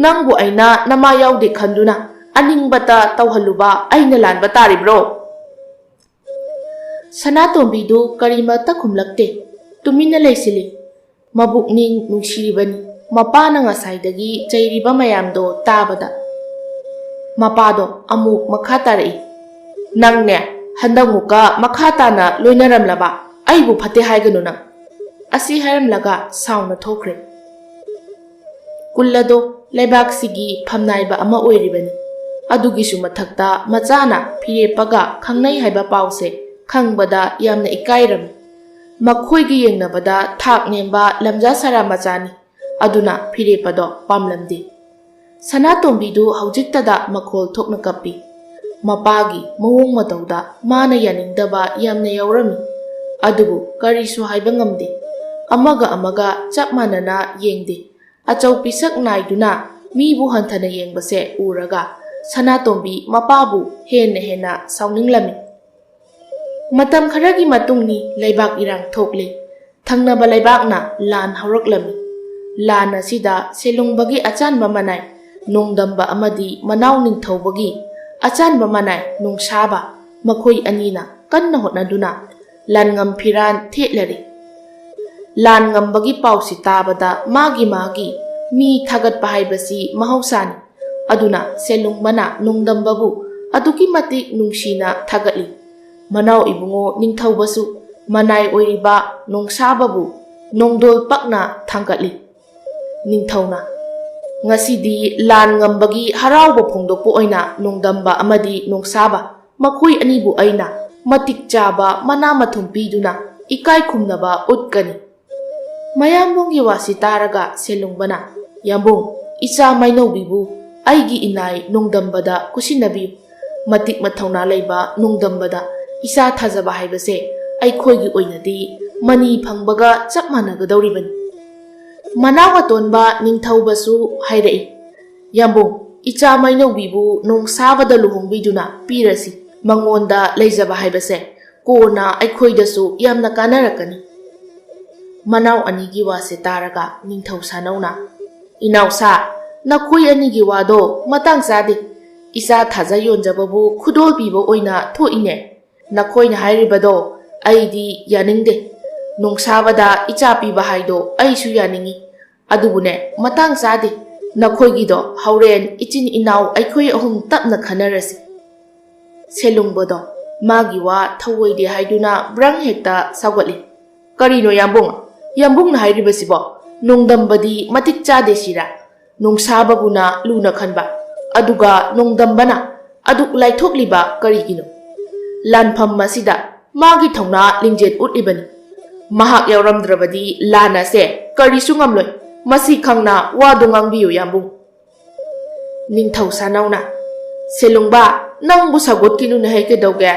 ꯅꯪꯕꯨ ꯑꯩꯅ ꯅꯃꯥ ꯌꯥꯎꯗꯦ ꯈꯟꯗꯨꯅ ꯑꯅꯤꯡꯕꯇ ꯇꯧꯍꯜꯂꯨꯕ ꯑꯩꯅ ꯂꯥꯟꯕ ꯇꯥꯔꯤꯕ꯭ꯔꯣ? ꯁꯅꯥꯇꯣꯝꯕꯤꯗꯨ ꯀꯔꯤꯃꯠꯇ ꯈꯨꯝꯂꯛꯇꯦ꯫ ꯇꯨꯃꯤꯟꯅ ꯂꯩꯁꯤꯜꯂꯤ꯫ ꯃꯕꯨꯛꯅꯤꯡ ꯅꯨꯡꯁꯤꯔꯤꯕꯅꯤ ꯃꯄꯥꯅ ꯉꯁꯥꯏꯗꯒꯤ ꯆꯩꯔꯤꯕ ꯃꯌꯥꯝꯗꯣ ꯇꯥꯕꯗ꯫ ꯃꯄꯥꯗꯣ ꯑꯃꯨꯛ ꯃꯈꯥ ꯇꯥꯔꯛꯏ꯫ ꯅꯪꯅꯦ ꯍꯟꯗꯛꯃꯨꯛꯀ ꯃꯈꯥ ꯇꯥꯅ ꯂꯣꯏꯅꯔꯝꯂꯕ ꯑꯩꯕꯨ ꯐꯠꯇꯦ ꯍꯥꯏꯒꯅꯨ ꯅꯪ꯫ ꯑꯁꯤ ꯍꯥꯏꯔꯝꯂꯒ ꯁꯥꯎꯅ ꯊꯣꯛꯈ꯭ꯔꯦ꯫ ꯀꯨꯜ ꯑꯗꯣ ꯂꯩꯕꯥꯛꯁꯤꯒꯤ ꯐꯝꯅꯥꯏꯕ ꯑꯃ ꯑꯣꯏꯔꯤꯕꯅꯤ꯫ ꯑꯗꯨꯒꯤꯁꯨ ꯃꯊꯛꯇ ꯃꯆꯥꯅ ꯐꯤꯔꯦꯞꯄꯒ ꯈꯪꯅꯩ ꯍꯥꯏꯕ ꯄꯥꯎꯁꯦ ꯈꯪꯕꯗ ꯌꯥꯝꯅ ꯏꯀꯥꯏꯔꯝꯃꯤ꯫ ꯃꯈꯣꯏꯒꯤ ꯌꯦꯡꯅꯕꯗ ꯊꯥꯛ ꯅꯦꯝꯕ ꯂꯝꯖꯥ ꯁꯔꯥ ꯃꯆꯥꯅꯤ꯫ ꯑꯗꯨꯅ ꯐꯤꯔꯦꯞꯄꯗꯣ ꯄꯥꯝꯂꯝꯗꯦ꯫ ꯁꯅꯥꯇꯣꯝꯕꯤꯗꯨ ꯍꯧꯖꯤꯛꯇꯗ ꯃꯈꯣꯜ ꯊꯣꯛꯅ ꯀꯞꯄꯤ꯫ ꯃꯄꯥꯒꯤ ꯃꯑꯣꯡ ꯃꯇꯧꯗ ꯃꯥꯅ ꯌꯥꯅꯤꯡꯗꯕ ꯌꯥꯝꯅ ꯌꯥꯎꯔꯝꯃꯤ꯫ ꯑꯗꯨꯕꯨ ꯀꯔꯤꯁꯨ ꯍꯥꯏꯕ ꯉꯝꯗꯦ꯫ ꯑꯃꯒ ꯑꯃꯒ ꯆꯞ ꯃꯥꯟꯅꯅ ꯌꯦꯡꯗꯦ꯫ ꯑꯆꯧ ꯄꯤꯁꯛ ꯅꯥꯏꯗꯨꯅ ꯃꯤꯕꯨ ꯍꯟꯊꯅ ꯌꯦꯡꯕꯁꯦ ꯎꯔꯒ ꯁꯅꯥꯇꯣꯝꯕꯤ ꯃꯄꯥꯕꯨ ꯍꯦꯟꯅ ꯁꯥꯎꯅꯤꯡꯂꯝꯃꯤ꯫ ꯃꯇꯝ ꯈꯔꯒꯤ ꯃꯇꯨꯡꯅꯤ ꯂꯩꯕꯥꯛ ꯏꯔꯥꯡ ꯊꯣꯛꯂꯦ꯫ ꯊꯪꯅꯕ ꯂꯩꯕꯥꯛꯅ ꯂꯥꯟ ꯍꯧꯔꯛꯂꯝꯃꯤ꯫ ꯂꯥꯟ ꯑꯁꯤꯗ ꯁꯦꯂꯨꯡꯕꯒꯤ ꯑꯆꯥꯟꯕ ꯃꯅꯥꯏ ꯅꯣꯡꯗꯝꯕ ꯑꯃꯗꯤ ꯃꯅꯥꯎ ꯅꯤꯡꯊꯧꯕꯒꯤ ꯑꯆꯥꯟꯕ ꯃꯅꯥꯏ ꯅꯣꯡꯁꯥꯕ ꯃꯈꯣꯏ ꯑꯅꯤꯅ ꯀꯟꯅ ꯍꯣꯠꯅꯗꯨꯅ ꯂꯥꯟꯉꯝ ꯐꯤꯔꯥꯟ ꯊꯦꯠꯂꯔꯤ꯫ ꯂꯥꯟ ꯉꯝꯕꯒꯤ ꯄꯥꯎꯁꯤ ꯇꯥꯕꯗ ꯃꯥꯒꯤ ꯃꯤ ꯊꯥꯒꯠꯄ ꯍꯥꯏꯕꯁꯤ ꯃꯍꯧꯁꯥꯅꯤ꯫ ꯑꯗꯨꯅ ꯁꯦꯂꯨꯡꯕꯅ ꯅꯣꯡꯗꯝꯕꯕꯨ ꯑꯗꯨꯛꯀꯤ ꯃꯇꯤꯛ ꯅꯨꯡꯁꯤꯅ ꯊꯥꯒꯠꯂꯤ꯫ ꯃꯅꯥꯎ ꯏꯕꯨꯡꯉꯣ ꯅꯤꯡꯊꯧꯕꯁꯨ ꯃꯅꯥꯏ ꯑꯣꯏꯔꯤꯕ ꯅꯣꯡꯁꯥꯕꯕꯨ ꯅꯣꯡꯗꯣꯜ ꯄꯛꯅ ꯊꯥꯡꯒꯠꯂꯤ꯫ ꯅꯤꯡꯊꯧꯅ ꯉꯁꯤꯗꯤ ꯂꯥꯟ ꯉꯝꯕꯒꯤ ꯍꯔꯥꯎꯕ ꯐꯣꯡꯗꯣꯛꯄ ꯑꯣꯏꯅ ꯅꯣꯡꯗꯝꯕ ꯑꯃꯗꯤ ꯅꯣꯡꯁꯥꯕ ꯃꯈꯣꯏ ꯑꯅꯤꯕꯨ ꯑꯩꯅ matik chaba mana mathum piduna ikai khumnaba utkani mayambunggi wasi taraga selungbana yambung icha mainaubibu aigi inai nungdambada kusinabiyu matik mathauna leiba nungdambada isa thajaba haibase aikhoigi oinadi mani phangbaga chap managadawribani manawa tonba ningthaubasu hairai yambung icha mainaubibu nongsabada luhongbiduna pirasi mangonda leijaba haibase kona aikhoidasu yamna kanarakani manau anigi wase taraga ningthau sanauna inausa nakhoi anigi wado matang sade isa thaja yonjababu khudol bibo oina thoine nakhoina hairibado aidi yaningde nongsabada icha piba haido aisu yaningi adubune matang sade nakhoigido hauren ichin inau aikhoi ahum tapna khanarasi selungbodo magi wa thawoide haiduna brang hekta sagwali karino yambung na hairibasibo nongdambadi matik chade sira nongsababuna luna khanba aduga nongdambana aduk laithokliba karigino lanpham masida magi thongna lingjet utlibani mahak yawramdrabadi lana se karisu ngamloi masi khangna wadu ngangbiyu yambung ningthau sanauna selungba nangbu sagot kinu na heke dawge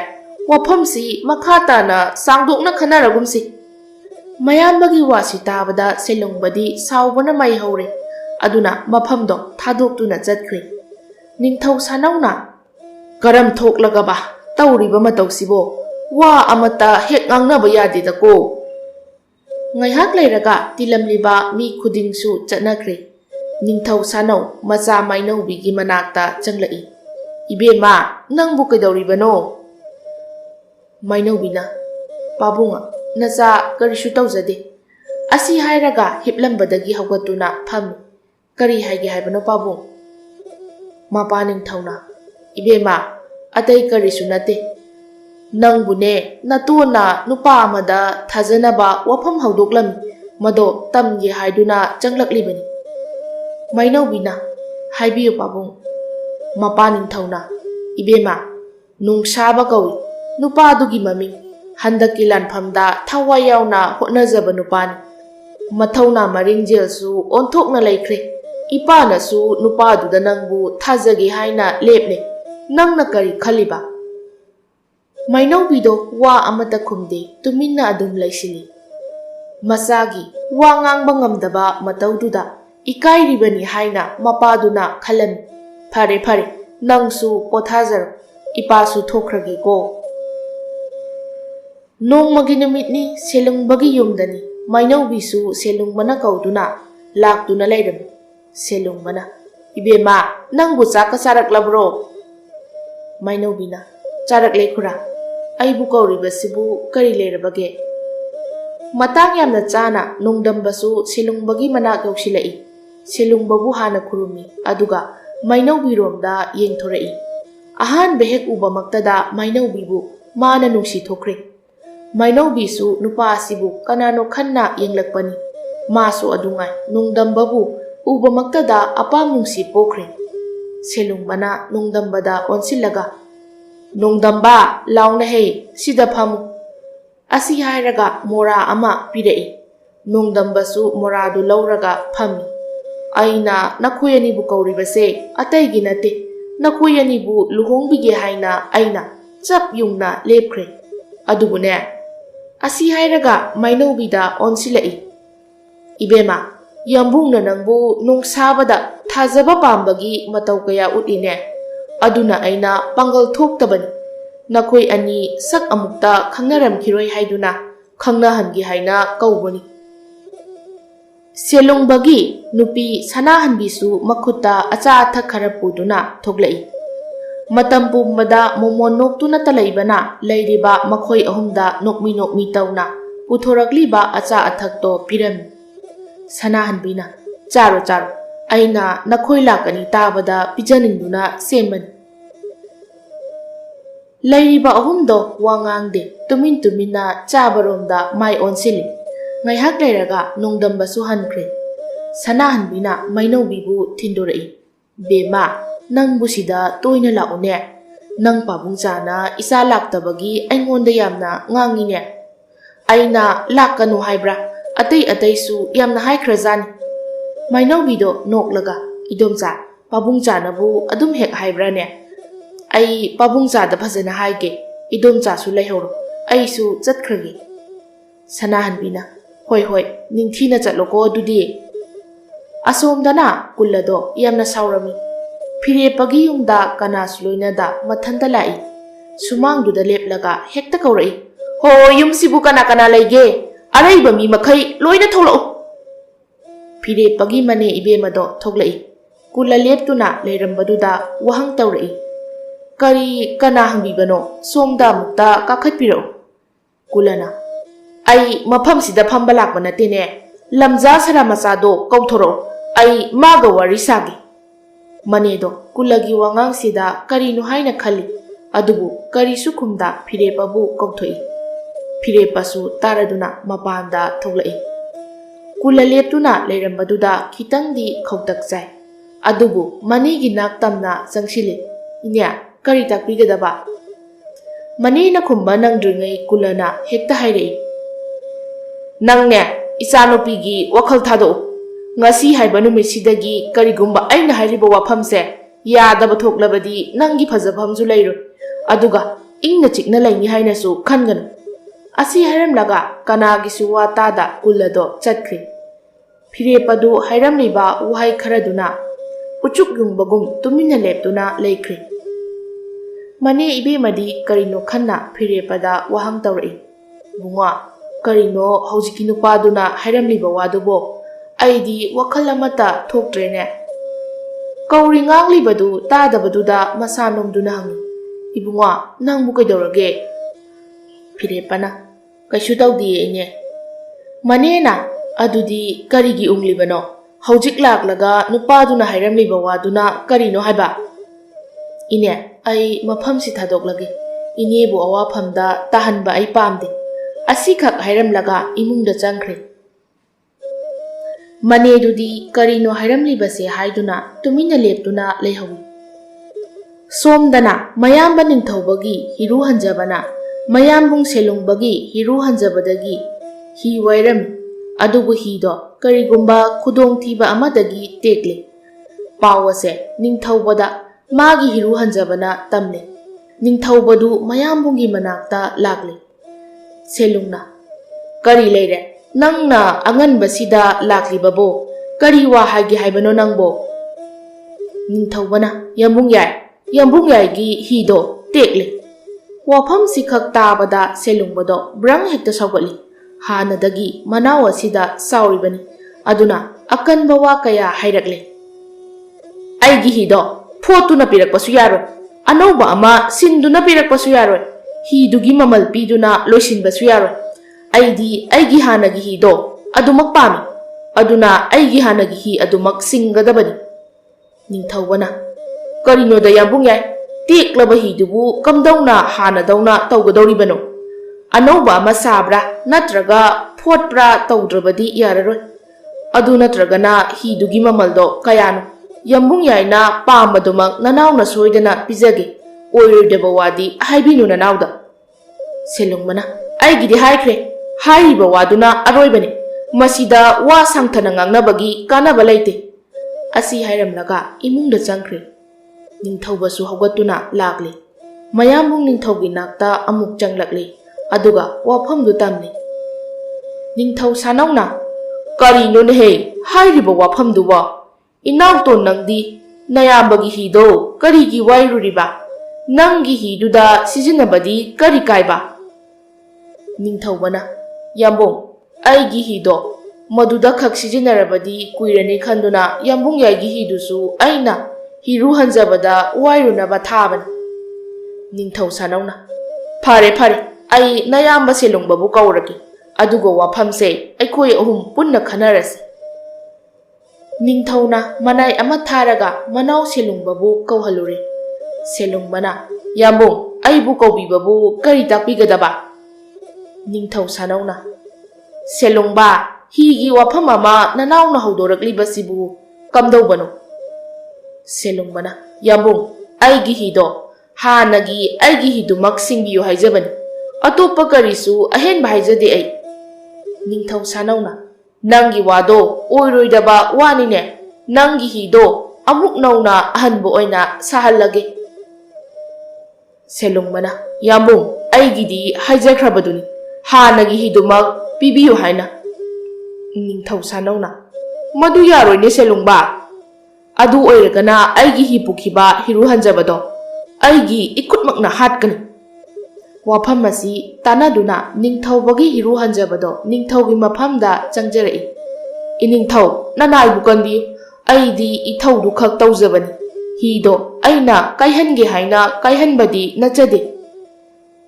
wafam si makhata na sangdokna khanaragumsi mayambagi wasi tabada selungbadi saubana mai hore aduna mafamdo thadoktuna chatkri ningthau sanauna karam thoklaga ba tawriba matawsibo wa amata hek ngangnaba yadida ko ngaihak leiraga tilamliba mi khudingsu chatnakre ningthau sanau macha mainaubi manakta changlai ibema nangbu kaidawribano mainaubina pabunga nacha karisu tawjade asi hairaga hiplambadagi hawgatuna pham kari haige haibano pabung mapa ningthauna ibema atai karisu nate nangbune natuna nupa amada thajanaba wafam hawdoklam mado tamge haiduna changlaklibani mainaubina haibiyo pabung mapa ningthauna ibema nungsaba kawi nupa adugi maming handaki lanphamda thawai yauna hotnajaba nupani mathawna maring jelsu onthokna laikhre ipana su nupa aduda nangbu thajage haina lepne nangna kari khaliba mainaubido wa amata khumde tuminna adum laisili masagi wa ngangba ngamdaba matawduda ikairibani haina mapaduna khalam fare nangsu pothajar ipasu thokrage ko nongmagi numitni selungbagi yumdani mainaubisu selungbana kauduna laktuna leiram selungbana ibema nangbu chaka charaklabro mainaubina charaklei khura aibu kauribasibu kari leirabage matang yamna chana nongdambasu selungbagi manak yausilai selungbabu hana khurumi aduga mainaubiromda yengthorai ahan behek ubamaktada mainaubibu mana nungsi thokre mainaubisu nupa asibu kanano khanna yenglakpani masu adungai nungdambabu ubamaktada apam nungsi pokre selungbana nungdambada onsilaga nungdamba launa he sida phamu asi hairaga mora ama pirai nungdambasu moradu lauraga phami aina nakhoi bu kauribase ataigi nate nakhoi bu luhongbige haina aina chap yungna lepkhre adubune asi hairaga mainaubida onsilai ibema yambungna nangbu nungsabada thajaba pambagi mataw kaya utine aduna aina pangal thoktabani nakhoi ani sak amukta khangnaramkhiroi haiduna khangnahangi haina kaubani selungbagi nupi sanahanbisu makhuta acha athak khara puduna thoglai matam pumada momon noktuna talaibana leiriba makhoi ahumda nokmi tawna puthorakliba acha athak to piram sanahanbina charo aina nakhoi lakani tabada pijaningduna seman leiriba ahumdo wangangde tuminna chabaromda mai onsili ngaihak leiraga nongdambasu hankre sanahanbina mainaubibu thindorai bema nangbu sida toina laune Nang pabungtsana isa laktabagi aingondda yamna ngangiне. Aina lakkanu haibra, atay-ataysu yamna haikhrazani. Mainaubido noklaga, idomcha, pabungtsanabu adum hek haibrane. Ai pabungtsada phajana haige, idomchasu laihoro, aisu chatkrage. Sanahanbina, hoi, ningthina chatloko adudi. Asomdana kullado yamna saurami. Phirepagi yumda kanasu loinada mathanda lai. Sumangduda leplaga hekta kaurai. Ho yumsibu kana laige. Araiba mi makai loina tholao. Phirepagi mane ibemado thoglai. Kulla leptuna leirambaduda wahang taurai. Kari kana hangbibano somda mukta kakhatpirao. Kullana. Ai mafamsida phamba lakpa natene. Lamja sara masado kauthoro. Ai maga wari sagi. Manedo kullagi wangang sida karinu haina khali. Adubu karisu khumda phirepabu kauthoi. Phirepasu taraduna mapanda thoglai. Kulla leptuna leirambaduda khitangdi khautak chai. Adubu manigi naktamna changshili. Inya kari takpigadaba. Manina khumba nangdringai kullana hekta hairei. Nangne isanopigi wakhal thado. Ngasi haiba numitsidagi karigumba aina hairiba wafamse yadaba thoklabadi nangi phajabhamju leiro. Aduga ingna chikna laini hainasu khanganu. Asi hairamlaga kanagisu watada kullado chatkri. Phirepadu hairamliba wahai kharaduna uchuk yungbagum tumina leptuna leikri. Mane ibemadi karino khanna phirepada wahang taurai. Bunga karino haujiki nupaduna hairamliba wadubo aidi wakhal amata thoktrene. Kauri nganglibadu tadabaduda masanomduna hangi. Ibunga nangbu kaidorage? Phirepana kaisu tawdiye ine. Manena adudi karigi unglibano. Haujik laklaga nupaduna hairamliba waduna karino haiba. Ine ai mafamsi thadoklage. Inebu awafamda tahanba ai pamde. Asikhak hairamlaga imungda changkhre. Manedudi karino hairamlibase haiduna tumina leptuna leihawi. Somdana mayamba ningthaubagi hiru hanjabana mayambung selungbagi hiru hanjabadagi hi wairam adubu hido karigumba khudongthiba amadagi tekle. Pawase ningthaubada magi hiru hanjabana tamle. Ningthaubadu mayambungi manakta lakle. Selungna kari leire. Nangna anganbasida laklibabo kari wa haigi haibano nangbo. Ningthaubana yambung yai gi hido tekle. Wafam sikhak tabada selungbado brang hekta saugatli. Hanadagi manaw asida sauribani. Aduna akanba wa kaya hairakle. Aigi hido photuna pirakpasu yaro. Anauba ama sinduna pirakpasu yaro. Hidugi mamal piduna loisinbasu yaro. Aigi hanagi hi do adumak pami. Aduna aigi hanagi hi adumak singgadabani. Ningthaubana karino da yambung yai teklaba hi dubu kamdauna hanadauna tawgadoribano. Anauba ama sabra natraga photpra tawdrabadi yararoi. Adu natragana hi dugi mamaldo kayano. Yambung yai na pambadumak nanauna soidana pizage. Oiridaba wadi haibinu nanauda. Selungmana aigidi haikre. Haiba waduna aroibani. Masida wa sangthana ngangnabagi kanaba leite. Asi hairamlaga imungda changkhre. Ningthaubasu haugatuna lakle. Mayambung ningthaugi nakta amuk changlakle. Aduga wafamdu tamle. Ningthau sanauna karino nehe hairiba wafamduwa. Inauto nangdi nayambagi hido karigi wairuriba. Nangi hiduda sijinabadi kari kaiba. Ningthaubana yambung aigi hido maduda khak sijinarabadi kuirani khanduna yambung yaigi hidusu aina hiru hanjabada wairunaba thaban. Ningthau sanauna phare ai nayamba selungbabu kauraki adugo wafamse aikoi ahum punna khanarasi. Ningthauna manai ama tharaga manau selungbabu kauhalure. Selungbana yambung aibu kaubibabu kari takpigadaba. Ningthau sanauna selungba higi wafam ama nanauna haudoraklibasibu kamdaubano. Selungbana yambung aigi hido ꯍꯥꯟꯅꯒꯤ ꯑꯩꯒꯤ ꯍꯤꯗꯨꯃꯛ ꯁꯤꯡꯕꯤꯌꯨ ꯍꯥꯏꯖꯕꯅꯤ, ꯑꯇꯣꯞꯄ ꯀꯔꯤꯁꯨ ꯑꯍꯦꯟꯕ ꯍꯥꯏꯖꯗꯦ ꯑꯩ꯫ ꯅꯤꯡꯊꯧ ꯁꯥꯅꯧꯅ ꯅꯪꯒꯤ ꯋꯥꯗꯣ ꯑꯣꯏꯔꯣꯏꯗꯕ ꯋꯥꯅꯤꯅꯦ, ꯅꯪꯒꯤ ꯍꯤꯗꯣ ꯑꯃꯨꯛ ꯅꯧꯅ ꯑꯍꯟꯕ ꯑꯣꯏꯅ ꯁꯥꯍꯜꯂꯒꯦ꯫ ꯁꯦꯂꯨꯡꯕꯅ ꯌꯥꯝꯕꯨꯡ, ꯑꯩꯒꯤꯗꯤ ꯍꯥꯏꯖꯈ꯭ꯔꯕꯗꯨꯅꯤ ꯍꯥꯟꯅꯒꯤ ꯍꯤꯗꯨꯃꯛ ꯄꯤꯕꯤꯌꯨ ꯍꯥꯏꯅ꯫ ꯅꯤꯡꯊꯧ ꯁꯥꯅꯧꯅ ꯃꯗꯨ ꯌꯥꯔꯣꯏꯅꯦ ꯁꯦꯂꯨꯡꯕꯥ, ꯑꯗꯨ ꯑꯣꯏꯔꯒꯅ ꯑꯩꯒꯤ ꯍꯤ ꯄꯨꯈꯤꯕ ꯍꯤꯔꯨ ꯍꯟꯖꯕꯗꯣ ꯑꯩꯒꯤ ꯏꯈꯨꯠꯃꯛꯅ ꯍꯥꯠꯀꯅꯤ꯫ ꯋꯥꯐꯝ ꯑꯁꯤ ꯇꯥꯟꯅꯗꯨꯅ ꯅꯤꯡꯊꯧꯕꯒꯤ ꯍꯤꯔꯨ ꯍꯟꯖꯕꯗꯣ ꯅꯤꯡꯊꯧꯒꯤ ꯃꯐꯝꯗ ꯆꯪꯖꯔꯛꯏ꯫ ꯏꯅꯤꯡꯊꯧ, ꯅꯅꯥꯏꯕꯨ ꯀꯟꯕꯤꯌꯨ, ꯑꯩꯗꯤ ꯏꯊꯧꯗꯨ ꯈꯛ ꯇꯧꯖꯕꯅꯤ, ꯍꯤꯗꯣ ꯑꯩꯅ ꯀꯥꯏꯍꯟꯒꯦ ꯍꯥꯏꯅ ꯀꯥꯏꯍꯟꯕꯗꯤ ꯅꯠꯆꯗꯦ꯫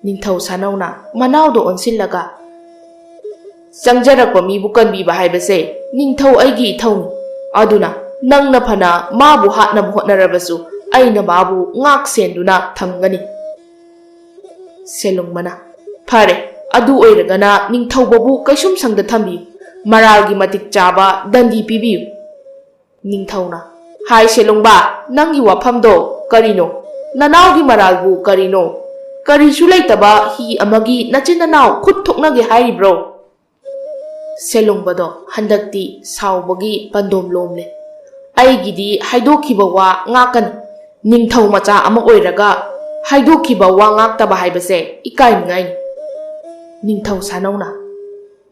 ꯅꯤꯡꯊꯧ ꯁꯥꯅꯧꯅ ꯃꯅꯥꯎꯗ ꯑꯣꯟꯁꯤꯜꯂꯒ ꯆꯪꯖꯔꯛꯄ ꯃꯤꯕꯨ ꯀꯟꯕꯤꯕ ꯍꯥꯏꯕꯁꯦ ꯅꯤꯡꯊꯧ ꯑꯩꯒꯤ ꯏꯊꯧꯅꯤ, ꯑꯗꯨꯅ ꯅꯪꯅ ꯐꯅ ꯃꯥꯕꯨ ꯍꯥꯠꯅꯕ ꯍꯣꯠꯅꯔꯕꯁꯨ ꯑꯩꯅ ꯃꯥꯕꯨ ꯉꯥꯛ ꯁꯦꯟꯗꯨꯅ ꯊꯝꯒꯅꯤ꯫ ꯁꯦꯂꯨꯡꯕꯅ ꯐꯔꯦ, ꯑꯗꯨ ꯑꯣꯏꯔꯒꯅ ꯅꯤꯡꯊꯧꯕꯕꯨ ꯀꯩꯁꯨꯝꯁꯪꯗ ꯊꯝꯕꯤꯌꯨ, ꯃꯔꯥꯜꯒꯤ ꯃꯇꯤꯛ ꯆꯥꯕ ꯗꯟꯗꯤ ꯄꯤꯕꯤꯌꯨ꯫ ꯅꯤꯡꯊꯧꯅ ꯍꯥꯏ ꯁꯦꯂꯨꯡꯕꯥ, ꯅꯪꯒꯤ ꯋꯥꯐꯝꯗꯣ ꯀꯔꯤꯅꯣ? ꯅꯅꯥꯎꯒꯤ ꯃꯔꯥꯜꯕꯨ ꯀꯔꯤꯅꯣ? ꯀꯔꯤꯁꯨ ꯂꯩꯇꯕ ꯍꯤ ꯑꯃꯒꯤ ꯅꯆꯤꯟ ꯅꯅꯥꯎ ꯈꯨꯠ ꯊꯣꯛꯅꯒꯦ ꯍꯥꯏꯔꯤꯕ꯭ꯔꯣ? ꯁꯦꯂꯨꯡꯕꯗꯣ ꯍꯟꯗꯛꯇꯤ ꯁꯥꯎꯕꯒꯤ ꯄꯟꯗꯣꯝ ꯂꯣꯝꯂꯦ꯫ ꯑꯩꯒꯤꯗꯤ ꯍꯥꯏꯗꯣꯛꯈꯤꯕ ꯋꯥ ꯉꯥꯛꯀꯅꯤ, ꯅꯤꯡꯊꯧ ꯃꯆꯥ ꯑꯃ ꯑꯣꯏꯔꯒ ꯍꯥꯏꯗꯣꯛꯈꯤꯕ ꯋꯥ ꯉꯥꯛꯇꯕ ꯍꯥꯏꯕꯁꯦ ꯏꯀꯥꯏꯅꯤꯡꯉꯥꯏꯅꯤ꯫ ꯅꯤꯡꯊꯧ ꯁꯥꯅꯧꯅ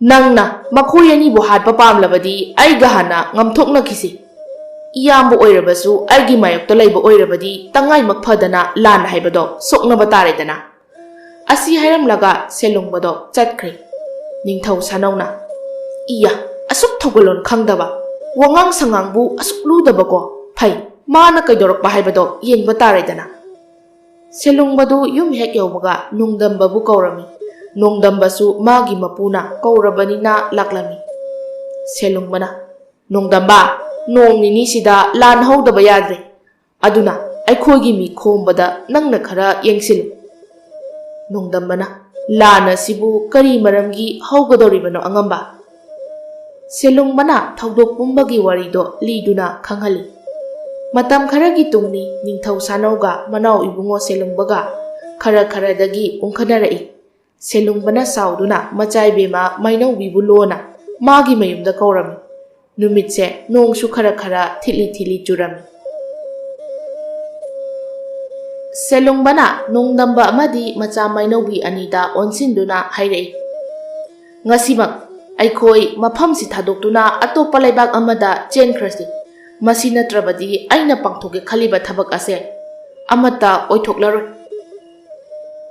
ꯅꯪꯅ ꯃꯈꯣꯏ ꯑꯅꯤꯕꯨ ꯍꯥꯠꯄ ꯄꯥꯝꯂꯕꯗꯤ ꯑꯩꯒ ꯍꯥꯟꯅ ꯉꯝꯊꯣꯛꯅꯈꯤꯁꯤ, ꯏꯌꯥꯝꯕ ꯑꯣꯏꯔꯕꯁꯨ ꯑꯩꯒꯤ ꯃꯥꯌꯣꯛꯇ ꯂꯩꯕ ꯑꯣꯏꯔꯕꯗꯤ ꯇꯉꯥꯏꯃꯛ ꯐꯗꯅ ꯂꯥꯟ ꯍꯥꯏꯕꯗꯣ ꯁꯣꯛꯅꯕ ꯇꯥꯔꯦꯗꯅ꯫ ꯑꯁꯤ ꯍꯥꯏꯔꯝꯂꯒ ꯁꯦꯂꯨꯡꯕꯗꯣ ꯆꯠꯈ꯭ꯔꯦ꯫ ꯅꯤꯡꯊꯧ ꯁꯥꯅꯧꯅ ꯏꯌꯥ, ꯑꯁꯨꯛ ꯊꯧꯒꯜꯂꯣꯟ ꯈꯪꯗꯕ, ꯋꯥꯉꯥꯡ ꯁꯉꯥꯡꯕꯨ ꯑꯁꯨꯛ ꯂꯨꯗꯕꯀꯣ, ꯐꯩ, ꯃꯥꯅ ꯀꯩꯗꯧꯔꯛꯄ ꯍꯥꯏꯕꯗꯣ ꯌꯦꯡꯕ ꯇꯥꯔꯦꯗꯅ꯫ ꯁꯦꯂꯨꯡꯕꯗꯨ ꯌꯨꯝ ꯍꯦꯛ ꯌꯧꯕꯒ ꯅꯣꯡꯗꯝꯕꯕꯨ ꯀꯧꯔꯝꯃꯤ, ꯅꯣꯡꯗꯝꯕꯁꯨ ꯃꯥꯒꯤ ꯃꯄꯨꯅ ꯀꯧꯔꯕꯅꯤꯅ ꯂꯥꯛꯂꯝꯃꯤ꯫ ꯁꯦꯂꯨꯡꯕꯅ ꯅꯣꯡꯗꯝꯕ, ꯅꯣꯡ ꯅꯤꯅꯤꯁꯤꯗ ꯂꯥꯟ ꯍꯧꯗꯕ ꯌꯥꯗ꯭ꯔꯦ, ꯑꯗꯨꯅ ꯑꯩꯈꯣꯏꯒꯤ ꯃꯤ ꯈꯣꯝꯕꯗ ꯅꯪꯅ ꯈꯔ ꯌꯦꯡꯁꯤꯜꯂꯨ꯫ ꯅꯣꯡꯗꯝꯕꯅ ꯂꯥꯟ ꯑꯁꯤꯕꯨ ꯀꯔꯤ ꯃꯔꯝꯒꯤ ꯍꯧꯒꯗꯧꯔꯤꯕꯅꯣ ꯑꯉꯝꯕ? ꯁꯦꯂꯨꯡꯕꯅ ꯊꯧꯗꯣꯛ ꯄꯨꯝꯕꯒꯤ ꯋꯥꯔꯤꯗꯣ ꯂꯤꯗꯨꯅ ꯈꯪꯍꯜꯂꯤ꯫ ꯃꯇꯝ ꯈꯔꯒꯤ ꯇꯨꯡꯅꯤ ꯅꯤꯡꯊꯧ ꯁꯥꯅꯧꯒ ꯃꯅꯥꯎ ꯏꯕꯨꯡꯉꯣ ꯁꯦꯂꯨꯡꯕꯒ ꯈꯔꯗꯒꯤ ꯎꯪꯈꯠꯅꯔꯛꯏ꯫ ꯁꯦꯂꯨꯡꯕꯅ ꯁꯥꯎꯗꯨꯅ ꯃꯆꯥꯏꯕꯦꯝꯃ ꯃꯥꯏꯅꯧꯕꯤꯕꯨ ꯂꯣꯟꯅ ꯃꯥꯒꯤ ꯃꯌꯨꯝꯗ ꯀꯧꯔꯝꯃꯤ꯫ ꯅꯨꯃꯤꯠꯁꯦ ꯅꯣꯡꯁꯨ ꯈꯔ ꯊꯤꯠꯂꯤ ꯆꯨꯔꯝꯃꯤ꯫ ꯁꯦꯂꯨꯡꯕꯅ ꯅꯣꯡꯗꯝꯕ ꯑꯃꯗꯤ ꯃꯆꯥ ꯃꯥꯏꯅꯧꯕꯤ ꯑꯅꯤꯗ ꯑꯣꯟꯁꯤꯟꯗꯨꯅ ꯍꯥꯏꯔꯛꯏ, ꯉꯁꯤꯃꯛ ꯑꯩꯈꯣꯏ ꯃꯐꯝꯁꯤ ꯊꯥꯗꯣꯛꯇꯨꯅ ꯑꯇꯣꯞꯄ ꯂꯩꯕꯥꯛ ꯑꯃꯗ ꯆꯦꯟꯈ꯭ꯔꯁꯤ, ꯃꯁꯤ ꯅꯠꯇ꯭ꯔꯕꯗꯤ ꯑꯩꯅ ꯄꯥꯡꯊꯣꯛꯀꯦ ꯈꯜꯂꯤꯕ ꯊꯕꯛ ꯑꯁꯦ ꯑꯃꯠꯇ ꯑꯣꯏꯊꯣꯛꯂꯔꯣꯏ꯫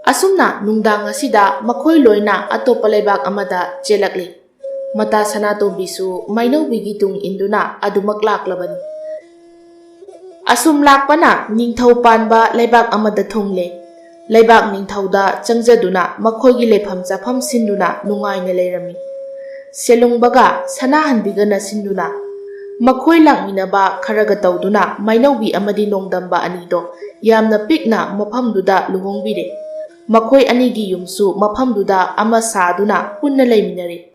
ꯑꯁꯨꯝꯅ ꯅꯨꯡꯗꯥꯡ ꯑꯁꯤꯗ ꯃꯈꯣꯏ ꯂꯣꯏꯅ ꯑꯇꯣꯞꯄ ꯂꯩꯕꯥꯛ ꯑꯃꯗ ꯆꯦꯜꯂꯛꯂꯤ꯫ ꯃꯇꯥ ꯁꯅꯥꯇꯣꯝꯕꯤꯁꯨ ꯃꯥꯏꯅꯧꯕꯤꯒꯤ ꯇꯨꯡ ꯏꯟꯗꯨꯅ ꯑꯗꯨꯃꯛ ꯂꯥꯛꯂꯕꯅꯤ꯫ ꯑꯁꯨꯝ ꯂꯥꯛꯄꯅ ꯅꯤꯡꯊꯧ ꯄꯥꯟꯕ ꯂꯩꯕꯥꯛ ꯑꯃꯗ ꯊꯨꯡꯂꯦ꯫ ꯂꯩꯕꯥꯛ ꯅꯤꯡꯊꯧꯗ ꯆꯪꯖꯗꯨꯅ ꯃꯈꯣꯏꯒꯤ ꯂꯩꯐꯝ ꯆꯥꯐꯝ ꯁꯤꯟꯗꯨꯅ ꯅꯨꯡꯉꯥꯏꯅ ꯂꯩꯔꯝꯃꯤ꯫ ꯁꯦꯂꯨꯡꯕꯒ ꯁꯅꯥꯍꯟꯕꯤꯒꯅ ꯁꯤꯟꯗꯨꯅ ꯃꯈꯣꯏ ꯂꯥꯛꯃꯤꯟꯅꯕ ꯈꯔꯒ ꯇꯧꯗꯨꯅ ꯃꯥꯏꯅꯧꯕꯤ ꯑꯃꯗꯤ ꯅꯣꯡꯗꯝꯕ ꯑꯅꯤꯗꯣ ꯌꯥꯝꯅ ꯄꯤꯛꯅ ꯃꯐꯝꯗꯨꯗ ꯂꯨꯍꯣꯡꯕꯤꯔꯦ꯫ ꯃꯈꯣꯏ ꯑꯅꯤꯒꯤ ꯌꯨꯝꯁꯨ ꯃꯐꯝꯗꯨꯗ ꯑꯃ ꯁꯥꯗꯨꯅ ꯄꯨꯟꯅ ꯂꯩꯃꯤꯟꯅꯔꯦ꯫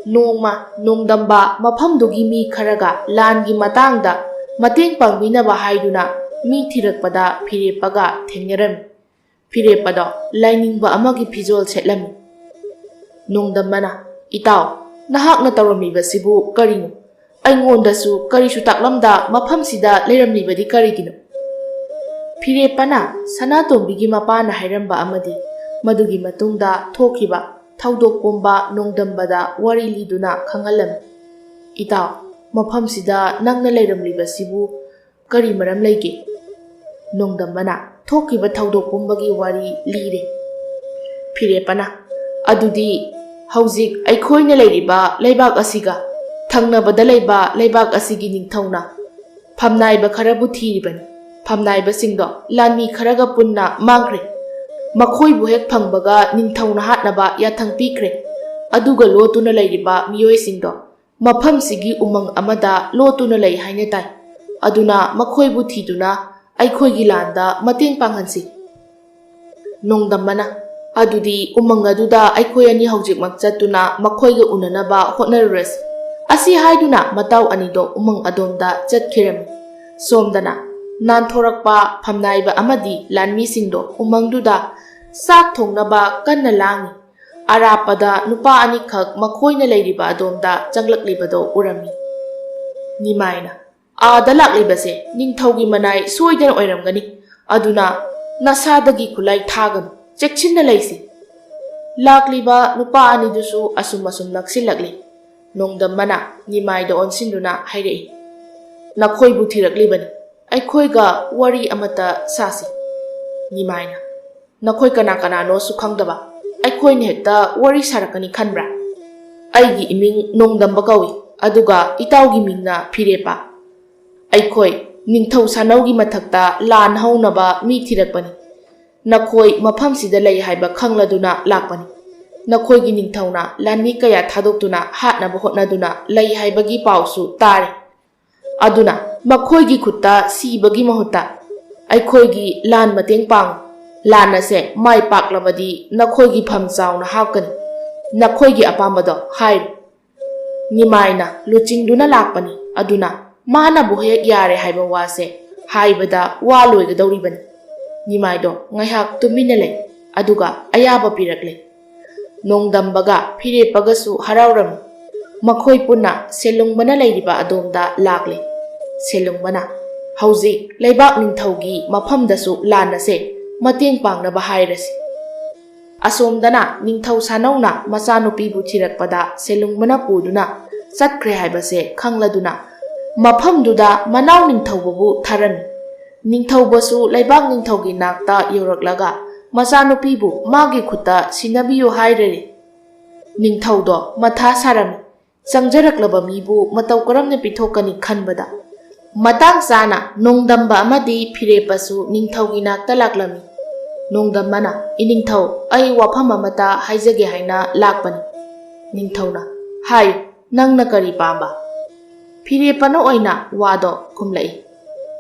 ꯅꯣꯡꯃ ꯅꯣꯡꯗꯝꯕ ꯃꯐꯝꯗꯨꯒꯤ ꯃꯤ ꯈꯔꯒ ꯂꯥꯟꯒꯤ ꯃꯇꯥꯡꯗ ꯃꯇꯦꯡ ꯄꯥꯡꯕꯤꯅꯕ ꯍꯥꯏꯗꯨꯅ ꯃꯤ ꯊꯤꯔꯛꯄꯗ ꯐꯤꯔꯦꯞꯄꯒ ꯊꯦꯡꯅꯔꯝꯃꯤ꯫ ꯐꯤꯔꯦꯞꯄꯗꯣ ꯂꯥꯏꯅꯤꯡꯕ ꯑꯃꯒꯤ ꯐꯤꯖꯣꯜ ꯁꯦꯠꯂꯝꯃꯤ꯫ ꯅꯣꯡꯗꯝꯕꯅ ꯏꯇꯥꯎ, ꯅꯍꯥꯛꯅ ꯇꯧꯔꯝꯃꯤꯕꯁꯤꯕꯨ ꯀꯔꯤꯅꯣ? ꯑꯩꯉꯣꯟꯗꯁꯨ ꯀꯔꯤꯁꯨ ꯇꯥꯛꯂꯝꯗ ꯃꯐꯝꯁꯤꯗ ꯂꯩꯔꯝꯂꯤꯕꯗꯤ ꯀꯔꯤꯒꯤꯅꯣ? ꯐꯤꯔꯦꯞꯄꯅ ꯁꯅꯥꯇꯣꯝꯕꯤꯒꯤ ꯃꯄꯥꯅ ꯍꯥꯏꯔꯝꯕ ꯑꯃꯗꯤ ꯃꯗꯨꯒꯤ ꯃꯇꯨꯡꯗ ꯊꯣꯛꯈꯤꯕ ꯊꯧꯗꯣꯛ ꯄꯨꯝꯕ ꯅꯣꯡꯗꯝꯕꯗ ꯋꯥꯔꯤ ꯂꯤꯗꯨꯅ ꯈꯪꯍꯜꯂꯝꯃꯤ꯫ ꯏꯇꯥꯎ, ꯃꯐꯝꯁꯤꯗ ꯅꯪꯅ ꯂꯩꯔꯝꯂꯤꯕꯁꯤꯕꯨ ꯀꯔꯤ ꯃꯔꯝ ꯂꯩꯒꯦ? ꯅꯣꯡꯗꯝꯕꯅ ꯊꯣꯛꯈꯤꯕ ꯊꯧꯗꯣꯛ ꯄꯨꯝꯕꯒꯤ ꯋꯥꯔꯤ ꯂꯤꯔꯦ꯫ ꯐꯤꯔꯦꯞꯄꯅ ꯑꯗꯨꯗꯤ ꯍꯧꯖꯤꯛ ꯑꯩꯈꯣꯏꯅ ꯂꯩꯔꯤꯕ ꯂꯩꯕꯥꯛ ꯑꯁꯤꯒ ꯊꯪꯅꯕꯗ ꯂꯩꯕ ꯂꯩꯕꯥꯛ ꯑꯁꯤꯒꯤ ꯅꯤꯡꯊꯧꯅ ꯐꯝꯅꯥꯏꯕ ꯈꯔꯕꯨ ꯊꯤꯔꯤꯕꯅꯤ꯫ ꯐꯝꯅꯥꯏꯕꯁꯤꯡꯗꯣ ꯂꯥꯟꯃꯤ ꯈꯔꯒ ꯄꯨꯟꯅ ꯃꯥꯡꯈ꯭ꯔꯦ꯫ ꯃꯈꯣꯏꯕꯨ ꯍꯦꯛ ꯐꯪꯕꯒ ꯅꯤꯡꯊꯧꯅ ꯍꯥꯠꯅꯕ ꯌꯥꯊꯪ ꯄꯤꯈ꯭ꯔꯦ꯫ ꯑꯗꯨꯒ ꯂꯣꯠꯇꯨꯅ ꯂꯩꯔꯤꯕ ꯃꯤꯑꯣꯏꯁꯤꯡꯗꯣ ꯃꯐꯝꯁꯤꯒꯤ ꯎꯃꯪ ꯑꯃꯗ ꯂꯣꯠꯇꯨꯅ ꯂꯩ ꯍꯥꯏꯅ ꯇꯥꯏ꯫ ꯑꯗꯨꯅ ꯃꯈꯣꯏꯕꯨ ꯊꯤꯗꯨꯅ ꯑꯩꯈꯣꯏꯒꯤ ꯂꯥꯟꯗ ꯃꯇꯦꯡ ꯄꯥꯡꯍꯟꯁꯤ꯫ ꯅꯣꯡꯗꯝꯕꯅ ꯑꯗꯨꯗꯤ ꯎꯃꯪ ꯑꯗꯨꯗ ꯑꯩꯈꯣꯏ ꯑꯅꯤ ꯍꯧꯖꯤꯛꯃꯛ ꯆꯠꯇꯨꯅ ꯃꯈꯣꯏꯒ ꯎꯅꯅꯕ ꯍꯣꯠꯅꯔꯨꯔꯁꯤ꯫ ꯑꯁꯤ ꯍꯥꯏꯗꯨꯅ ꯃꯇꯥꯎ ꯑꯅꯤꯗꯣ ꯎꯃꯪ ꯑꯗꯣꯝꯗ ꯆꯠꯈꯤꯔꯝꯃꯤ꯫ ꯁꯣꯝꯗꯅ ꯅꯥꯟꯊꯣꯔꯛꯄ ꯐꯝꯅꯥꯏꯕ ꯑꯃꯗꯤ ꯂꯥꯟꯃꯤꯁꯤꯡꯗꯣ ꯎꯃꯪꯗꯨꯗ ꯆꯥꯛ ꯊꯣꯡꯅꯕ ꯀꯟꯅ ꯂꯥꯡꯏ꯫ ꯑꯔꯥꯞꯄꯗ ꯅꯨꯄꯥ ꯑꯅꯤꯈꯛ ꯃꯈꯣꯏꯅ ꯂꯩꯔꯤꯕ ꯑꯗꯣꯝꯗ ꯆꯪꯂꯛꯂꯤꯕꯗꯣ ꯎꯔꯝꯃꯤ꯫ ꯅꯤꯃꯥꯏꯅ, "ꯑꯥꯗ ꯂꯥꯛꯂꯤꯕꯁꯦ ꯅꯤꯡꯊꯧꯒꯤ ꯃꯅꯥꯏ ꯁꯣꯏꯗꯅ ꯑꯣꯏꯔꯝꯒꯅꯤ, ꯑꯗꯨꯅ ꯅꯁꯥꯗꯒꯤ ꯈꯨꯠꯂꯥꯏ ꯊꯥꯒꯅꯨ, ꯆꯦꯛꯁꯤꯟꯅ ꯂꯩꯁꯤ꯫" ꯂꯥꯛꯂꯤꯕ ꯅꯨꯄꯥ ꯑꯅꯤꯗꯨꯁꯨ ꯑꯁꯨꯝ ꯅꯛꯁꯤꯜꯂꯛꯂꯤ꯫ ꯅꯣꯡꯗꯝꯕꯅ ꯅꯤꯃꯥꯏꯗ ꯑꯣꯟꯁꯤꯟꯗꯨꯅ ꯍꯥꯏꯔꯛꯏ, "ꯅꯈꯣꯏꯕꯨ ꯊꯤꯔꯛꯂꯤꯕꯅꯤ, ꯑꯩꯈꯣꯏꯒ ꯋꯥꯔꯤ ꯑꯃꯠꯇ ꯁꯥꯁꯤ꯫" ꯅꯤꯃꯥꯏꯅ, "ꯅꯈꯣꯏ ꯀꯅꯥ ꯀꯅꯥꯅꯣꯁꯨ ꯈꯪꯗꯕ, ꯑꯩꯈꯣꯏꯅ ꯍꯦꯛꯇ ꯋꯥꯔꯤ ꯁꯥꯔꯛꯀꯅꯤ ꯈꯟꯕ꯭ꯔꯥ? ꯑꯩꯒꯤ ꯏꯃꯤꯡ ꯅꯣꯡꯗꯝꯕ ꯀꯧꯏ, ꯑꯗꯨꯒ ꯏꯇꯥꯎꯒꯤ ꯃꯤꯡꯅ ꯐꯤꯔꯦꯞꯄ꯫ ꯑꯩꯈꯣꯏ ꯅꯤꯡꯊꯧ ꯁꯥꯅꯧꯒꯤ ꯃꯊꯛꯇ ꯂꯥꯟ ꯍꯧꯅꯕ ꯃꯤ ꯊꯤꯔꯛꯄꯅꯤ꯫ ꯅꯈꯣꯏ ꯃꯐꯝꯁꯤꯗ ꯂꯩ ꯍꯥꯏꯕ ꯈꯪꯂꯗꯨꯅ ꯂꯥꯛꯄꯅꯤ꯫ ꯅꯈꯣꯏꯒꯤ ꯅꯤꯡꯊꯧꯅ ꯂꯥꯟꯃꯤ ꯀꯌꯥ ꯊꯥꯗꯣꯛꯇꯨꯅ ꯍꯥꯠꯅꯕ ꯍꯣꯠꯅꯗꯨꯅ ꯂꯩ ꯍꯥꯏꯕꯒꯤ ꯄꯥꯎꯁꯨ ꯇꯥꯔꯦ꯫ ꯑꯗꯨꯅ ꯃꯈꯣꯏꯒꯤ ꯈꯨꯠꯇ ꯁꯤꯕꯒꯤ ꯃꯍꯨꯠꯇ ꯑꯩꯈꯣꯏꯒꯤ ꯂꯥꯟ ꯃꯇꯦꯡ ꯄꯥꯡꯉꯨ꯫ ꯂꯥꯟ ꯑꯁꯦ ꯃꯥꯏ ꯄꯥꯛꯂꯕꯗꯤ ꯅꯈꯣꯏꯒꯤ ꯐꯝ ꯆꯥꯎꯅ ꯍꯥꯞꯀꯅꯤ꯫ ꯅꯈꯣꯏꯒꯤ ꯑꯄꯥꯝꯕꯗꯣ ꯍꯥꯏꯔꯨ꯫ ꯅꯤꯃꯥꯏꯅ ꯂꯨꯆꯤꯡꯗꯨꯅ ꯂꯥꯛꯄꯅꯤ, ꯑꯗꯨꯅ ꯃꯥꯅꯕꯨ ꯍꯦꯛ ꯌꯥꯔꯦ ꯍꯥꯏꯕ ꯋꯥꯁꯦ ꯍꯥꯏꯕꯗ ꯋꯥ ꯂꯣꯏꯒꯗꯧꯔꯤꯕꯅꯤ꯫ ꯅꯤꯃꯥꯏꯗꯣ ꯉꯥꯏꯍꯥꯛ ꯇꯨꯃꯤꯟꯅ ꯂꯩ, ꯑꯗꯨꯒ ꯑꯌꯥꯕ ꯄꯤꯔꯛꯂꯦ꯫ ꯅꯣꯡꯗꯝꯕꯒ ꯐꯤꯔꯦꯞꯄꯒꯁꯨ ꯍꯔꯥꯎꯔꯝꯃꯤ꯫ ꯃꯈꯣꯏ ꯄꯨꯟꯅ ꯁꯦꯂꯨꯡꯕꯅ ꯂꯩꯔꯤꯕ ꯑꯗꯣꯝꯗ ꯂꯥꯛꯂꯦ꯫ ꯁꯦꯂꯨꯡꯕꯅ, "ꯍꯧꯖꯤꯛ ꯂꯩꯕꯥꯛ ꯅꯤꯡꯊꯧꯒꯤ ꯃꯐꯝꯗꯁꯨ ꯂꯥꯟ ꯑꯁꯦ ꯃꯇꯦꯡ ꯄꯥꯡꯅꯕ ꯍꯥꯏꯔꯁꯤ." ꯑꯁꯣꯝꯗꯅ ꯅꯤꯡꯊꯧ ꯁꯥꯅꯧꯅ ꯃꯆꯥꯅꯨꯄꯤꯕꯨ ꯊꯤꯔꯛꯄꯗ ꯁꯦꯂꯨꯡꯕꯅ ꯄꯨꯗꯨꯅ ꯆꯠꯈ꯭ꯔꯦ ꯍꯥꯏꯕꯁꯦ ꯈꯪꯂꯗꯨꯅ ꯃꯐꯝꯗꯨꯗ ꯃꯅꯥꯎ ꯅꯤꯡꯊꯧꯕꯕꯨ ꯊꯥꯔꯝꯃꯤ꯫ ꯅꯤꯡꯊꯧꯕꯁꯨ ꯂꯩꯕꯥꯛ ꯅꯤꯡꯊꯧꯒꯤ ꯅꯥꯛꯇ ꯌꯧꯔꯛꯂꯒ ꯃꯆꯥꯅꯨꯄꯤꯕꯨ ꯃꯥꯒꯤ ꯈꯨꯠꯇ ꯁꯤꯟꯅꯕꯤꯌꯨ ꯍꯥꯏꯔꯔꯦ꯫ ꯅꯤꯡꯊꯧꯗꯣ ꯃꯊꯥ ꯁꯥꯔꯝꯃꯤ꯫ ꯆꯪꯖꯔꯛꯂꯕ ꯃꯤꯕꯨ ꯃꯇꯧ ꯀꯔꯝꯅ ꯄꯤꯊꯣꯛꯀꯅꯤ ꯈꯟꯕꯗ꯫ ꯃꯇꯥꯡ ꯆꯥꯅ ꯅꯣꯡꯗꯝꯕ ꯑꯃꯗꯤ ꯐꯤꯔꯦꯞꯄꯁꯨ ꯅꯤꯡꯊꯧꯒꯤ ꯅꯥꯛꯇ ꯂꯥꯛꯂꯝꯃꯤ꯫ ꯅꯣꯡꯗꯝꯕꯅ, "ꯏꯅꯤꯡꯊꯧ, ꯑꯩ ꯋꯥꯐꯝ ꯑꯃꯠꯇ ꯍꯥꯏꯖꯒꯦ ꯍꯥꯏꯅ ꯂꯥꯛꯄꯅꯤ꯫" ꯅꯤꯡꯊꯧꯅ, "ꯍꯥꯏꯌꯨ, ꯅꯪꯅ ꯀꯔꯤ ꯄꯥꯝꯕ?" ꯐꯤꯔꯦꯞꯄꯅ ꯑꯣꯏꯅ ꯋꯥꯗꯣ ꯈꯨꯝꯂꯛꯏ,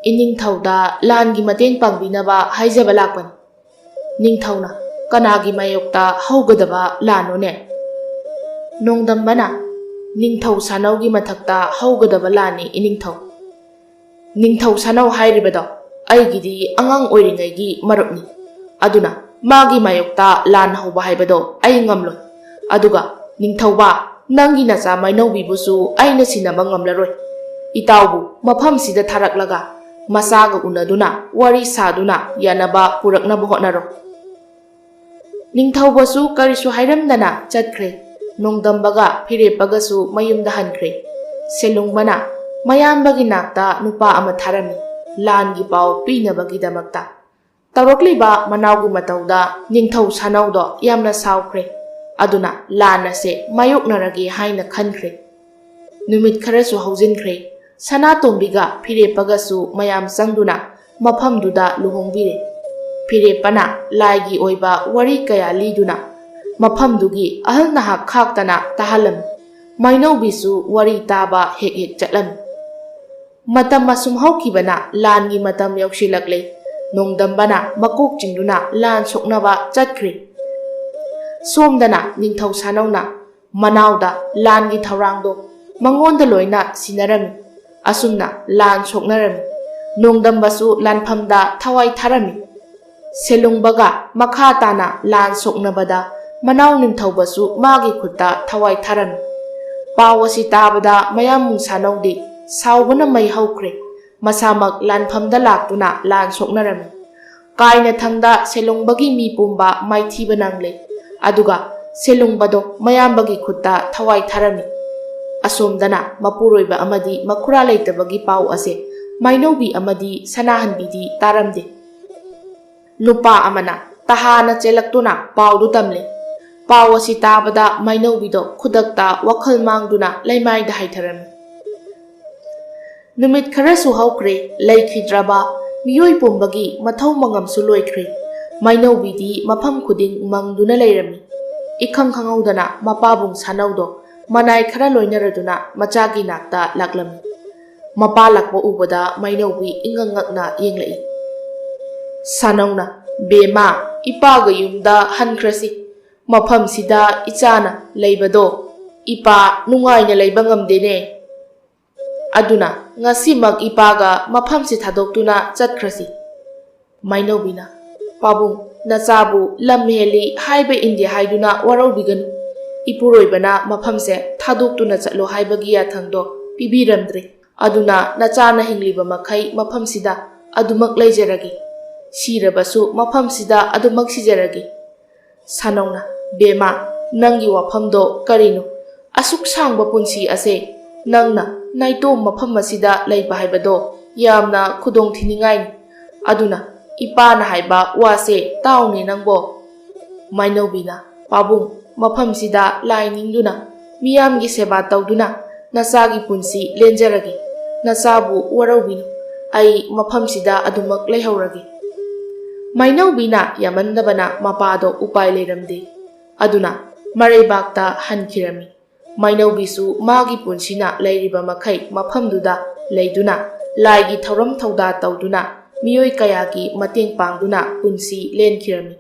"ꯏꯅꯤꯡꯊꯧꯗ ꯂꯥꯟꯒꯤ ꯃꯇꯦꯡ ꯄꯥꯡꯕꯤꯅꯕ ꯍꯥꯏꯖꯕ ꯂꯥꯛꯄꯅꯤ꯫" ꯅꯤꯡꯊꯧꯅ, "ꯀꯅꯥꯒꯤ ꯃꯥꯌꯣꯛꯇ ꯍꯧꯒꯗꯕ ꯂꯥꯟꯅꯣꯅꯦ?" ꯅꯣꯡꯗꯝꯕꯅ, "ꯅꯤꯡꯊꯧ ꯁꯥꯅꯧꯒꯤ ꯃꯊꯛꯇ ꯍꯧꯒꯗꯕ ꯂꯥꯟꯅꯤ ꯏꯅꯤꯡꯊꯧ꯫ ꯅꯤꯡꯊꯧ ꯁꯥꯅꯧ ꯍꯥꯏꯔꯤꯕꯗꯣ ꯑꯩꯒꯤꯗꯤ ꯑꯉꯥꯡ ꯑꯣꯏꯔꯤꯉꯩꯒꯤ ꯃꯔꯨꯞꯅꯤ, ꯑꯗꯨꯅ ꯃꯥꯒꯤ ꯃꯥꯌꯣꯛꯇ ꯂꯥꯟ ꯍꯧꯕ ꯍꯥꯏꯕꯗꯣ ꯑꯩ ꯉꯝꯂꯣꯏ꯫ ꯑꯗꯨꯒ ꯅꯤꯡꯊꯧꯕ, ꯅꯪꯒꯤ ꯅꯆꯥ ꯃꯥꯏꯅꯧꯕꯤꯕꯨꯁꯨ ꯑꯩꯅ ꯁꯤꯟꯅꯕ ꯉꯝꯂꯔꯣꯏ꯫ ꯏꯇꯥꯎꯕꯨ ꯃꯐꯝꯁꯤꯗ ꯊꯥꯔꯛꯂꯒ ꯃꯆꯥꯒ ꯎꯅꯗꯨꯅ ꯋꯥꯔꯤ ꯁꯥꯗꯨꯅ ꯌꯥꯅꯕ ꯄꯨꯔꯛꯅꯕ ꯍꯣꯠꯅꯔꯣ." ꯅꯤꯡꯊꯧꯕꯁꯨ ꯀꯔꯤꯁꯨ ꯍꯥꯏꯔꯝꯗꯅ ꯆꯠꯈ꯭ꯔꯦ꯫ ꯅꯣꯡꯗꯝꯕꯒ ꯐꯤꯔꯦꯞꯄꯒꯁꯨ ꯃꯌꯨꯝꯗ ꯍꯟꯈ꯭ꯔꯦ꯫ ꯁꯦꯂꯨꯡꯕꯅ ꯃꯌꯥꯝꯕꯒꯤ ꯅꯥꯛꯇ ꯅꯨꯄꯥ ꯑꯃ ꯊꯥꯔꯝꯃꯤ, ꯂꯥꯟꯒꯤ ꯄꯥꯎ ꯄꯤꯅꯕꯒꯤꯗꯃꯛꯇ꯫ ꯇꯧꯔꯛꯂꯤꯕ ꯃꯅꯥꯎꯒꯤ ꯃꯇꯧꯗ ꯅꯤꯡꯊꯧ ꯁꯥꯅꯧꯗꯣ ꯌꯥꯝꯅ ꯁꯥꯎꯈ꯭ꯔꯦ, ꯑꯗꯨꯅ ꯂꯥꯟ ꯑꯁꯦ ꯃꯥꯌꯣꯛꯅꯔꯒꯦ ꯍꯥꯏꯅ ꯈꯟꯈ꯭ꯔꯦ꯫ ꯅꯨꯃꯤꯠ ꯈꯔꯁꯨ ꯍꯧꯖꯤꯟꯈ꯭ꯔꯦ꯫ ꯁꯅꯥꯇꯣꯝꯕꯤꯒ ꯐꯤꯔꯦꯞꯄꯒꯁꯨ ꯃꯌꯥꯝ ꯆꯪꯗꯨꯅ ꯃꯐꯝꯗꯨꯗ ꯂꯨꯍꯣꯡꯕꯤꯔꯦ꯫ ꯐꯤꯔꯦꯞꯄꯅ ꯂꯥꯏꯒꯤ ꯑꯣꯏꯕ ꯋꯥꯔꯤ ꯀꯌꯥ ꯂꯤꯗꯨꯅ ꯃꯐꯝꯗꯨꯒꯤ ꯑꯍꯜ ꯅꯍꯥꯛ ꯈꯥꯛꯇꯅ ꯇꯥꯍꯜꯂꯝꯃꯤ꯫ ꯃꯥꯏꯅꯧꯕꯤꯁꯨ ꯋꯥꯔꯤ ꯇꯥꯕ ꯍꯦꯛ ꯍꯦꯛ ꯆꯠꯂꯝꯃꯤ꯫ ꯃꯇꯝ ꯑꯁꯨꯝ ꯍꯧꯈꯤꯕꯅ ꯂꯥꯟꯒꯤ ꯃꯇꯝ ꯌꯧꯁꯤꯜꯂꯛꯂꯦ꯫ ꯅꯣꯡꯗꯝꯕꯅ ꯃꯀꯣꯛ ꯆꯤꯡꯗꯨꯅ ꯂꯥꯟ ꯁꯣꯛꯅꯕ ꯆꯠꯈ꯭ꯔꯦ꯫ ꯁꯣꯝꯗꯅ ꯅꯤꯡꯊꯧ ꯁꯥꯅꯧꯅ ꯃꯅꯥꯎꯗ ꯂꯥꯟꯒꯤ ꯊꯧꯔꯥꯡꯗꯣ ꯃꯉꯣꯟꯗ ꯂꯣꯏꯅ ꯁꯤꯟꯅꯔꯝꯃꯤ꯫ ꯑꯁꯨꯝꯅ ꯂꯥꯟ ꯁꯣꯛꯅꯔꯝꯃꯤ꯫ ꯅꯣꯡꯗꯝꯕꯁꯨ ꯂꯥꯟꯐꯝꯗ ꯊꯋꯥꯏ ꯊꯥꯔꯝꯃꯤ꯫ ꯁꯦꯂꯨꯡꯕꯒ ꯃꯈꯥ ꯇꯥꯅ ꯂꯥꯟ ꯁꯣꯛꯅꯕꯗ ꯃꯅꯥꯎ ꯅꯤꯡꯊꯧꯕꯁꯨ ꯃꯥꯒꯤ ꯈꯨꯠꯇ ꯊꯋꯥꯏ ꯊꯥꯔꯝꯃꯤ꯫ ꯄꯥꯎ ꯑꯁꯤ ꯇꯥꯕꯗ ꯃꯌꯥꯝꯕꯨꯡ ꯁꯥꯅꯧꯗꯤ ꯁꯥꯎꯕꯅ ꯃꯩ ꯍꯧꯈ꯭ꯔꯦ꯫ ꯃꯁꯥꯃꯛ ꯂꯥꯟꯐꯝꯗ ꯂꯥꯛꯇꯨꯅ ꯂꯥꯟ ꯁꯣꯛꯅꯔꯝꯃꯤ꯫ ꯀꯥꯏꯅꯊꯪꯗ ꯁꯦꯂꯨꯡꯕꯒꯤ ꯃꯤ ꯄꯨꯝꯕ ꯃꯥꯏꯊꯤꯕ ꯅꯪꯂꯦ꯫ ꯑꯗꯨꯒ ꯁꯦꯂꯨꯡꯕꯗꯣ ꯃꯌꯥꯝꯕꯒꯤ ꯈꯨꯠꯇ ꯊꯋꯥꯏ ꯊꯥꯔꯝꯃꯤ꯫ ꯑꯁꯣꯝꯗꯅ ꯃꯄꯨꯔꯣꯏꯕ ꯑꯃꯗꯤ ꯃꯈꯨꯔꯥ ꯂꯩꯇꯕꯒꯤ ꯄꯥꯎ ꯑꯁꯦ ꯃꯥꯏꯅꯧꯕꯤ ꯑꯃꯗꯤ ꯁꯅꯥꯍꯟꯕꯤꯗꯤ ꯇꯥꯔꯝꯗꯦ꯫ ꯅꯨꯄꯥ ꯑꯃꯅ ꯇꯍꯥꯅ ꯆꯦꯜꯂꯛꯇꯨꯅ ꯄꯥꯎꯗꯨ ꯇꯝꯂꯦ꯫ ꯄꯥꯎ ꯑꯁꯤ ꯇꯥꯕꯗ ꯃꯥꯏꯅꯧꯕꯤꯗꯣ ꯈꯨꯗꯛꯇ ꯋꯥꯈꯜ ꯃꯥꯡꯗꯨꯅ ꯂꯩꯃꯥꯏꯗ ꯍꯥꯏꯊꯔꯝꯃꯤ꯫ ꯅꯨꯃꯤꯠ ꯈꯔꯁꯨ ꯍꯧꯈ꯭ꯔꯦ꯫ ꯂꯩꯈꯤꯗ꯭ꯔꯕ ꯃꯤꯑꯣꯏ ꯄꯨꯝꯕꯒꯤ ꯃꯊꯧ ꯃꯉꯝꯁꯨ ꯂꯣꯏꯈ꯭ꯔꯦ꯫ ꯃꯥꯏꯅꯧꯕꯤꯗꯤ ꯃꯐꯝ ꯈꯨꯗꯤꯡ ꯃꯪꯗꯨꯅ ꯂꯩꯔꯝꯃꯤ꯫ ꯏꯈꯪ ꯈꯪꯍꯧꯗꯅ ꯃꯄꯥꯕꯨꯡ ꯁꯥꯅꯧꯗꯣ ꯃꯅꯥꯏ ꯈꯔ ꯂꯣꯏꯅꯔꯗꯨꯅ ꯃꯆꯥꯒꯤ ꯅꯥꯛꯇ ꯂꯥꯛꯂꯝꯃꯤ꯫ ꯃꯄꯥ ꯂꯥꯛꯄ ꯎꯕꯗ ꯃꯥꯏꯅꯧꯕꯤ ꯏꯉꯛ ꯉꯛꯅ ꯌꯦꯡꯂꯛꯏ꯫ ꯁꯥꯅꯧꯅ, "ꯕꯦꯝꯃ, ꯏꯄꯥꯒ ꯌꯨꯝꯗ ꯍꯟꯈ꯭ꯔꯁꯤ꯫ ꯃꯐꯝꯁꯤꯗ ꯏꯆꯥꯅ ꯂꯩꯕꯗꯣ ꯏꯄꯥ ꯅꯨꯡꯉꯥꯏꯅ ꯂꯩꯕ ꯉꯝꯗꯦꯅꯦ꯫ ꯑꯗꯨꯅ ꯉꯁꯤꯃꯛ ꯏꯄꯥꯒ ꯃꯐꯝꯁꯤ ꯊꯥꯗꯣꯛꯇꯨꯅ ꯆꯠꯈ꯭ꯔꯁꯤ꯫ ꯃꯥꯏꯅꯧꯕꯤꯅ ꯄꯥꯕꯨꯡ ꯅꯆꯥꯕꯨ ꯂꯝ ꯍꯦꯜꯂꯤ ꯍꯥꯏꯕ ꯏꯟꯗꯦ ꯍꯥꯏꯗꯨꯅ ꯋꯥꯔꯧꯕꯤꯒꯅꯨ꯫ ꯏꯄꯨꯔꯣꯏꯕꯅ ꯃꯐꯝꯁꯦ ꯊꯥꯗꯣꯛꯇꯨꯅ ꯆꯠꯂꯣ ꯍꯥꯏꯕꯒꯤ ꯌꯥꯊꯪꯗꯣ ꯄꯤꯕꯤꯔꯝꯗ꯭ꯔꯦ꯫ ꯑꯗꯨꯅ ꯅꯆꯥꯅ ꯍꯤꯡꯂꯤꯕ ꯃꯈꯩ ꯃꯐꯝꯁꯤꯗ ꯑꯗꯨꯃꯛ ꯂꯩꯖꯔꯒꯦ꯫ ꯁꯤꯔꯕꯁꯨ ꯃꯐꯝꯁꯤꯗ ꯑꯗꯨꯃꯛ ꯁꯤꯖꯔꯒꯦ꯫ ꯁꯥꯅꯧꯅ ꯕꯦꯃꯥ ꯅꯪꯒꯤ ꯋꯥꯐꯝꯗꯣ ꯀꯔꯤꯅꯣ? ꯑꯁꯨꯛ ꯁꯥꯡꯕ ꯄꯨꯟꯁꯤ ꯑꯁꯦ ꯅꯪꯅ ꯅꯥꯏꯇꯣꯝ ꯃꯐꯝ ꯑꯁꯤꯗ ꯂꯩꯕ ꯍꯥꯏꯕꯗꯣ ꯌꯥꯝꯅ ꯈꯨꯗꯣꯡꯊꯤꯅꯤꯡꯉꯥꯏꯅꯤ꯫ ꯑꯗꯨꯅ ꯏꯄꯥꯅ ꯍꯥꯏꯕ ꯋꯥꯁꯦ ꯇꯥꯎꯅꯦ ꯅꯪꯕꯣ꯫ ꯃꯥꯏꯅꯧꯕꯤꯅ ꯄꯥꯕꯨꯡ ꯃꯐꯝꯁꯤꯗ ꯂꯥꯏ ꯅꯤꯡꯗꯨꯅ ꯃꯤꯌꯥꯝꯒꯤ ꯁꯦꯕꯥ ꯇꯧꯗꯨꯅ ꯅꯆꯥꯒꯤ ꯄꯨꯟꯁꯤ ꯂꯦꯟꯖꯔꯒꯦ꯫ ꯅꯆꯥꯕꯨ ꯋꯥꯔꯧꯕꯤꯅꯨ꯫ ꯑꯩ ꯃꯐꯝꯁꯤꯗ ꯑꯗꯨꯃꯛ ꯂꯩꯍꯧꯔꯒꯦ꯫ ꯃꯥꯏꯅꯧꯕꯤꯅ ꯌꯥꯃꯟꯗꯕꯅ ꯃꯄꯥꯗꯣ ꯎꯄꯥꯏ ꯂꯩꯔꯝꯗꯦ꯫ ꯑꯗꯨꯅ ꯃꯔꯩꯕꯥꯛꯇ ꯍꯟꯈꯤꯔꯝꯃꯤ꯫ ꯃꯥꯏꯅꯧꯕꯤꯁꯨ ꯃꯥꯒꯤ ꯄꯨꯟꯁꯤꯅ ꯂꯩꯔꯤꯕ ꯃꯈꯩ ꯃꯐꯝꯗꯨꯗ ꯂꯩꯗꯨꯅ ꯂꯥꯏꯒꯤ ꯊꯧꯔꯝ ꯊꯧꯗꯥ ꯇꯧꯗꯨꯅ ꯃꯤꯑꯣꯏ ꯀꯌꯥꯒꯤ ꯃꯇꯦꯡ ꯄꯥꯡꯗꯨꯅ ꯄꯨꯟꯁꯤ ꯂꯦꯟꯈꯤꯔꯝꯃꯤ꯫